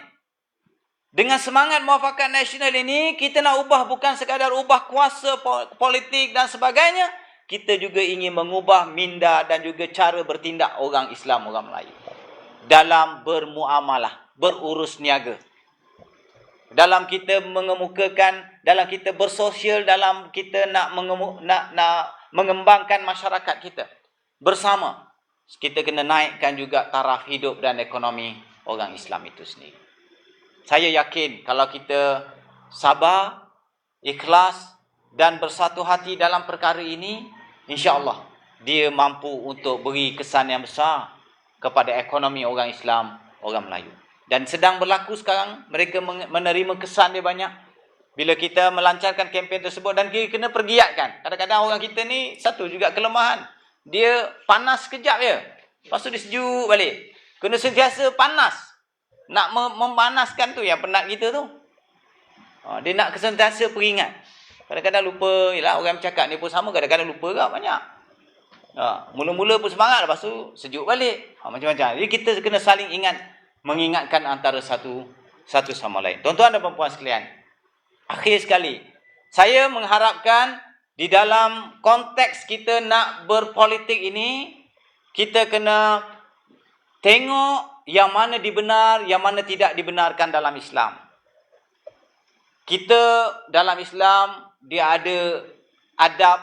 Dengan semangat muafakat nasional ini, kita nak ubah bukan sekadar ubah kuasa politik dan sebagainya. Kita juga ingin mengubah minda dan juga cara bertindak orang Islam, orang Melayu. Dalam bermuamalah, berurus niaga. Dalam kita mengemukakan, dalam kita bersosial, dalam kita nak mengembangkan masyarakat kita. Bersama, kita kena naikkan juga taraf hidup dan ekonomi orang Islam itu sendiri. Saya yakin kalau kita sabar, ikhlas dan bersatu hati dalam perkara ini, insya-Allah dia mampu untuk beri kesan yang besar kepada ekonomi orang Islam, orang Melayu. Dan sedang berlaku sekarang, mereka menerima kesan dia banyak bila kita melancarkan kempen tersebut dan kita kena pergiatkan. Kadang-kadang orang kita ni satu juga kelemahan. Dia panas sekejap je. Lepas tu dia sejuk balik. Kena sentiasa panas. Nak memanaskan tu yang penat kita tu. Dia nak sentiasa peringat. Kadang-kadang lupa. Yalah, orang bercakap ni pun sama. Kadang-kadang lupa ke banyak. Mula-mula pun semangat. Lepas tu sejuk balik. Macam-macam. Jadi kita kena saling ingat. Mengingatkan antara satu sama lain. Tuan-tuan dan puan-puan sekalian. Akhir sekali. Saya mengharapkan di dalam konteks kita nak berpolitik ini. Kita kena tengok yang mana dibenar, yang mana tidak dibenarkan dalam Islam. Kita dalam Islam, dia ada adab,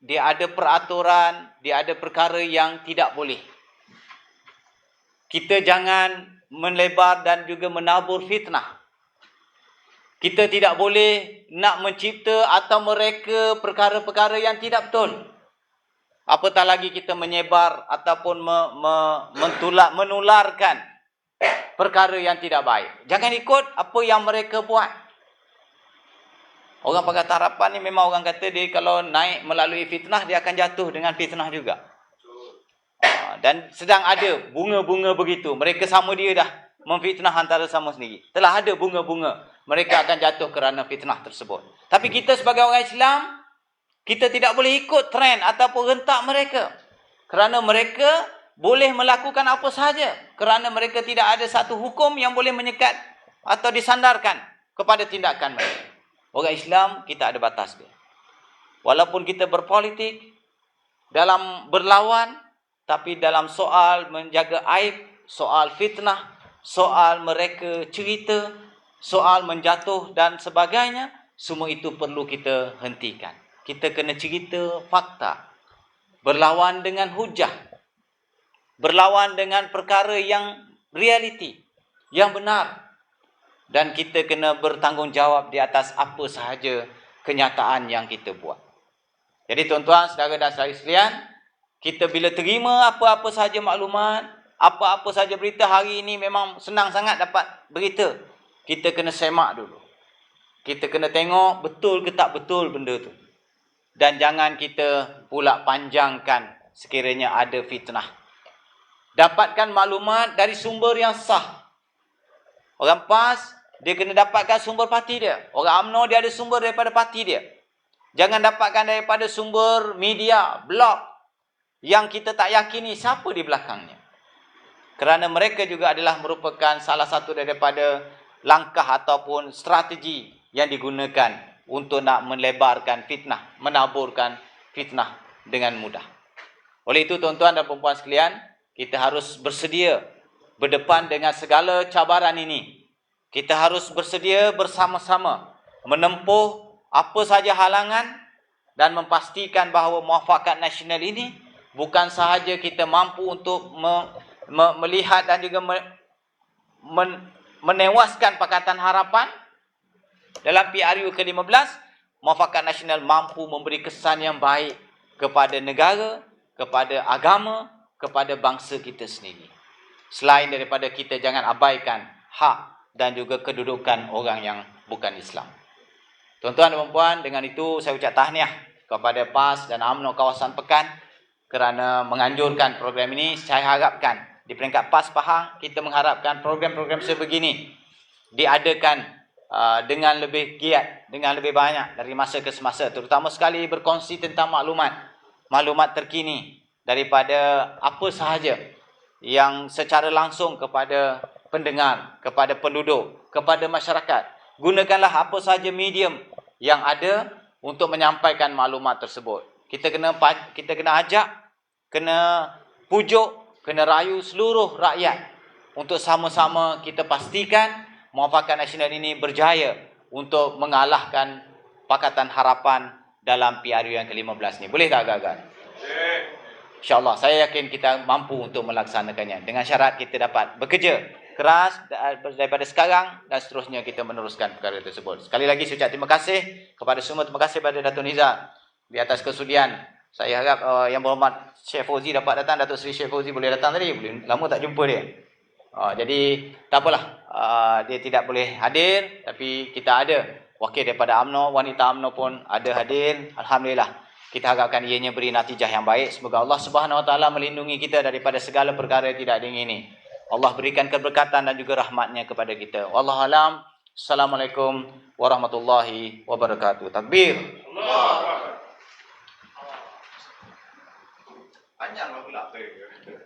dia ada peraturan, dia ada perkara yang tidak boleh. Kita jangan melebar dan juga menabur fitnah. Kita tidak boleh nak mencipta atau mereka perkara-perkara yang tidak betul. Apatah lagi kita menyebar ataupun menularkan perkara yang tidak baik. Jangan ikut apa yang mereka buat. Orang Pakatan Harapan ni memang orang kata dia kalau naik melalui fitnah, dia akan jatuh dengan fitnah juga. Dan sedang ada bunga-bunga begitu. Mereka sama dia dah memfitnah antara sama sendiri. Telah ada bunga-bunga. Mereka akan jatuh kerana fitnah tersebut. Tapi kita sebagai orang Islam, kita tidak boleh ikut trend ataupun rentak mereka. Kerana mereka boleh melakukan apa sahaja. Kerana mereka tidak ada satu hukum yang boleh menyekat atau disandarkan kepada tindakan mereka. Orang Islam, kita ada batas dia. Walaupun kita berpolitik, dalam berlawan, tapi dalam soal menjaga aib, soal fitnah, soal mereka cerita, soal menjatuh dan sebagainya, semua itu perlu kita hentikan. Kita kena cerita fakta. Berlawan dengan hujah. Berlawan dengan perkara yang realiti. Yang benar. Dan kita kena bertanggungjawab di atas apa sahaja kenyataan yang kita buat. Jadi tuan-tuan, saudara dan saudari sekalian, kita bila terima apa-apa sahaja maklumat, apa-apa sahaja berita hari ini memang senang sangat dapat berita. kita kena semak dulu. Kita kena tengok betul ke tak betul benda tu. Dan jangan kita pula panjangkan sekiranya ada fitnah. Dapatkan maklumat dari sumber yang sah. Orang PAS, dia kena dapatkan sumber parti dia. Orang UMNO, dia ada sumber daripada parti dia. Jangan dapatkan daripada sumber media, blog yang kita tak yakini siapa di belakangnya. Kerana mereka juga adalah merupakan salah satu daripada langkah ataupun strategi yang digunakan untuk nak melebarkan fitnah, menaburkan fitnah dengan mudah. Oleh itu tuan-tuan dan puan-puan sekalian, kita harus bersedia berdepan dengan segala cabaran ini. Kita harus bersedia bersama-sama menempuh apa sahaja halangan dan memastikan bahawa muafakat nasional ini bukan sahaja kita mampu untuk melihat dan juga menewaskan Pakatan Harapan dalam PRU ke-15, muafakat nasional mampu memberi kesan yang baik kepada negara, kepada agama, kepada bangsa kita sendiri. Selain daripada kita jangan abaikan hak dan juga kedudukan orang yang bukan Islam. Tuan-tuan dan puan, dengan itu saya ucap tahniah kepada PAS dan UMNO kawasan Pekan kerana menganjurkan program ini. Saya harapkan di peringkat PAS Pahang, kita mengharapkan program-program sebegini diadakan dengan lebih giat, dengan lebih banyak dari masa ke semasa. Terutama sekali berkongsi tentang maklumat terkini daripada apa sahaja yang secara langsung kepada pendengar, kepada penduduk, kepada masyarakat. Gunakanlah apa sahaja medium yang ada untuk menyampaikan maklumat tersebut. Kita kena ajak, kena pujuk, kena rayu seluruh rakyat untuk sama-sama kita pastikan muafakat nasional ini berjaya untuk mengalahkan Pakatan Harapan dalam PRU yang ke-15 ni. Boleh tak agak-agak? InsyaAllah, saya yakin kita mampu untuk melaksanakannya. Dengan syarat kita dapat bekerja keras daripada sekarang dan seterusnya kita meneruskan perkara tersebut. Sekali lagi saya ucap terima kasih kepada semua. Terima kasih kepada Datuk Nizar di atas kesudian. Saya harap Yang Berhormat Syekh Fauzi dapat datang. Datuk Seri Syekh Fauzi boleh datang tadi. Lama tak jumpa dia. Jadi tak apalah, dia tidak boleh hadir, tapi kita ada wakil daripada UMNO, wanita UMNO pun ada hadir. Alhamdulillah. Kita harapkan ianya beri natijah yang baik. Semoga Allah Subhanahu Wa Taala melindungi kita daripada segala perkara yang tidak diingini. Allah berikan keberkatan dan juga rahmatnya kepada kita. Wallahu alam. Assalamualaikum warahmatullahi wabarakatuh. Takbir. Panjanglah pula.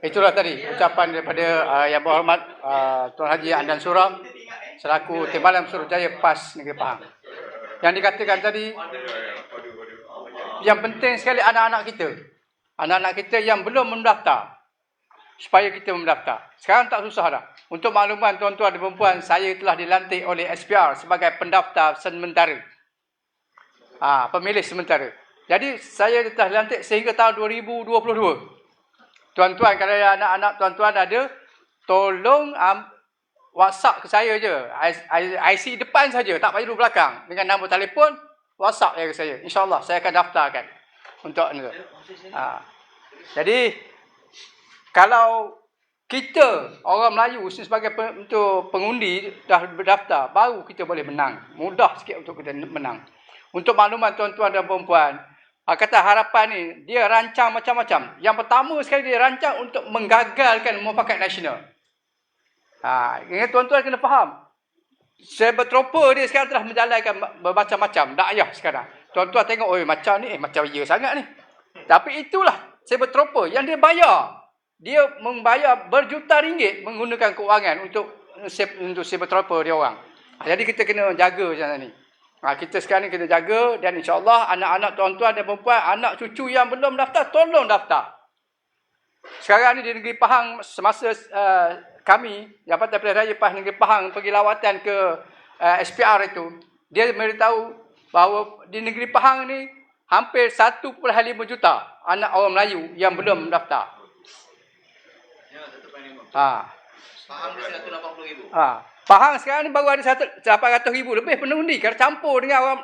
Itulah tadi ucapan daripada Yang Berhormat Tuan Haji Andan Suram selaku Timbalan Suruhjaya PAS Negeri Pahang. Yang dikatakan tadi, yang penting sekali anak-anak kita. Anak-anak kita yang belum mendaftar, supaya kita mendaftar. Sekarang tak susah dah. Untuk makluman tuan-tuan dan perempuan, saya telah dilantik oleh SPR sebagai pendaftar sementara. Pemilih sementara. Jadi saya telah dilantik sehingga tahun 2022. Tuan-tuan, kalau anak-anak tuan-tuan ada, tolong WhatsApp ke saya je. IC depan saja, tak payah duduk belakang. Dengan nombor telefon, WhatsApp ke saya. InsyaAllah saya akan daftarkan untuk itu. Jadi kalau kita orang Melayu sebagai untuk pengundi dah berdaftar, baru kita boleh menang. Mudah sikit untuk kita menang. Untuk makluman tuan-tuan dan perempuan, kata harapan ni dia rancang macam-macam. Yang pertama sekali dia rancang untuk menggagalkan muafakat nasional. Ingat tuan-tuan kena faham. Saber trooper dia sekarang telah menjalankan bermacam-macam dakwah sekarang. Tuan-tuan tengok, macam ni, macam ya sangat ni. Tapi itulah saber trooper yang dia bayar. Dia membayar berjuta ringgit menggunakan kewangan untuk saber trooper dia orang. Jadi kita kena jaga macam ni. Kita sekarang ni kita jaga dan insya-Allah anak-anak tuan-tuan dan perempuan, anak cucu yang belum daftar, tolong daftar. Sekarang ni di Negeri Pahang, semasa kami, Jabatan Pilihan Raya PAS Negeri Pahang pergi lawatan ke SPR itu, dia beritahu bahawa di Negeri Pahang ni hampir 1.5 juta anak orang Melayu yang belum mendaftar. Pahang dia 180,000. Pahang sekarang ni baru ada 800,000 lebih pengundi. Kalau campur dengan orang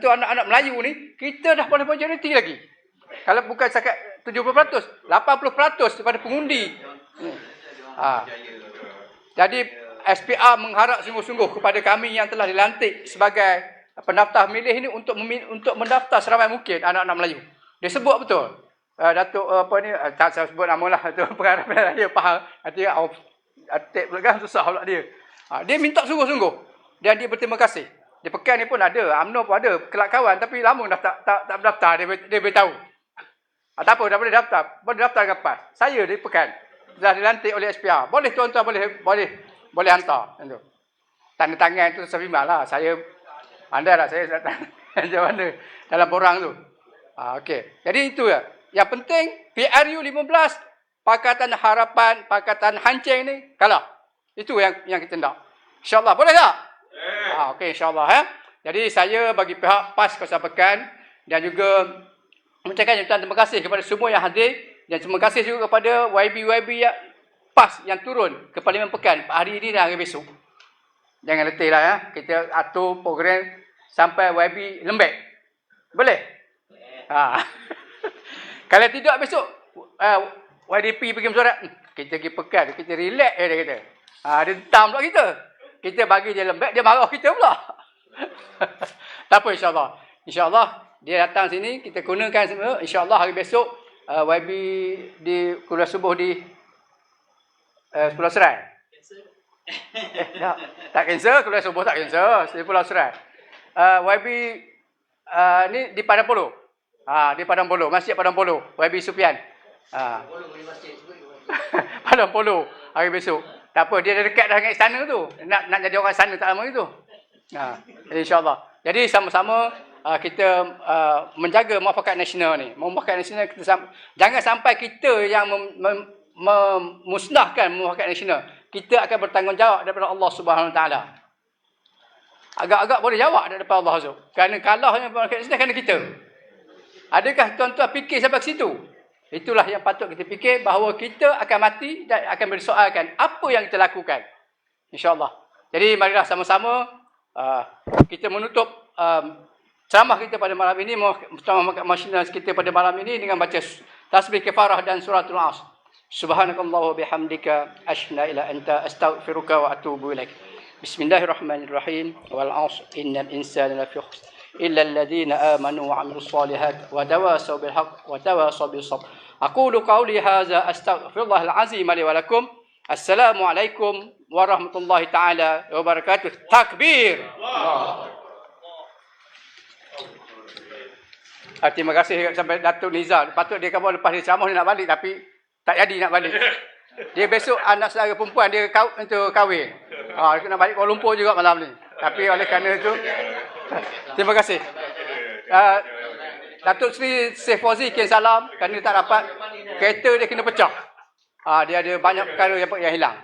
anak-anak Melayu ni, kita dah paling majoriti lagi. Kalau bukan setakat 70%, 80% daripada pengundi. Jadi SPR mengharap sungguh-sungguh kepada kami yang telah dilantik sebagai pendaftar milih ini untuk mendaftar seramai mungkin anak-anak Melayu. Dia sebut betul. Datuk apa ni, tak saya sebut nama lah, tu pengarah pilihan raya faham. Nanti atik pula kan susah pula dia. Dia minta sungguh-sungguh dan dia berterima kasih. Di Pekan ni pun ada, UMNO pun ada, kelak kawan tapi lama dah tak berdaftar, dia beritahu. Tak apa, dah boleh daftar. Boleh daftar ke PAS. Saya di Pekan dah dilantik oleh SPR. Boleh tuan-tuan boleh hantar. Tanda tangan tu sebimbang lah. Saya pandai lah saya macam mana dalam borang tu. Okey. Jadi itu ya. Yang penting PRU 15 Pakatan Harapan, Pakatan Hancing ni kalah. Itu yang kita nak. InsyaAllah. Boleh tak? Okey, insyaAllah. Jadi saya bagi pihak PAS Kawasan Pekan dan juga mengucapkan terima kasih kepada semua yang hadir dan terima kasih juga kepada YB yang PAS yang turun ke Parlimen Pekan hari ini dan hari besok. Jangan letih lah ya. Kita atur program sampai YB lembek. Boleh? Kalau tidak besok YDP pergi mesyuarat, kita pergi Pekan, kita relax dia kata. Dia hentam pula kita. Kita bagi dia lembek, dia marah kita pula. Tak apa insya-Allah. InsyaAllah dia datang sini, kita gunakan semua. InsyaAllah hari besok YB di kuliah subuh di Pulau Serai. Tak cancel, kuliah subuh tak cancel. Di Pulau Serai. YB ni di Padang Polo. Di Padang Polo, Masjid Padang Polo. YB Supian. Padang Polo hari besok. Tak apa, dia dah dekat dah dengan istana tu. Nak jadi orang istana tak lama itu. Jadi insyaAllah. Jadi sama-sama kita menjaga muafakat nasional ni. Muafakat nasional kita jangan sampai kita yang memusnahkan muafakat nasional. Kita akan bertanggungjawab daripada Allah Subhanahu Wa Taala. Agak-agak boleh jawab daripada Allah Azza. Kerana kalahnya muafakat nasional kerana kita. Adakah tuan-tuan fikir sampai ke situ? Itulah yang patut kita fikir, bahawa kita akan mati dan akan bersoalkan apa yang kita lakukan. InsyaAllah. Jadi marilah sama-sama kita menutup ceramah kita pada malam ini, ceramah masyarakat kita pada malam ini dengan baca tasbih kifarah dan suratul As. Subhanakallah wa bihamdika asyhadu an la ilaha illa anta astaghfiruka wa atubu ilaik. Bismillahirrahmanirrahim. Wal 'asr innal insana lafi khusr illa alladhina amanu wa 'amilus solihat wa tawasaw bil haqq wa tawasaw bis sabr. Aqulu qawli hadza astaghfirullahal azim li wa lakum. Assalamualaikum warahmatullahi taala wabarakatuh. Takbir. Terima kasih sampai Datuk Nizar. Patut dia kamu lepas dia ceramah dia nak balik tapi tak jadi nak balik. Dia besok anak saudara perempuan dia kahwin. Dia nak balik Kuala Lumpur juga malam ni. Tapi oleh kerana itu terima kasih. Datuk Seri Syekh Fauzi kirim salam kerana dia tak dapat kereta dia kena pecah. Dia ada banyak perkara yang hilang.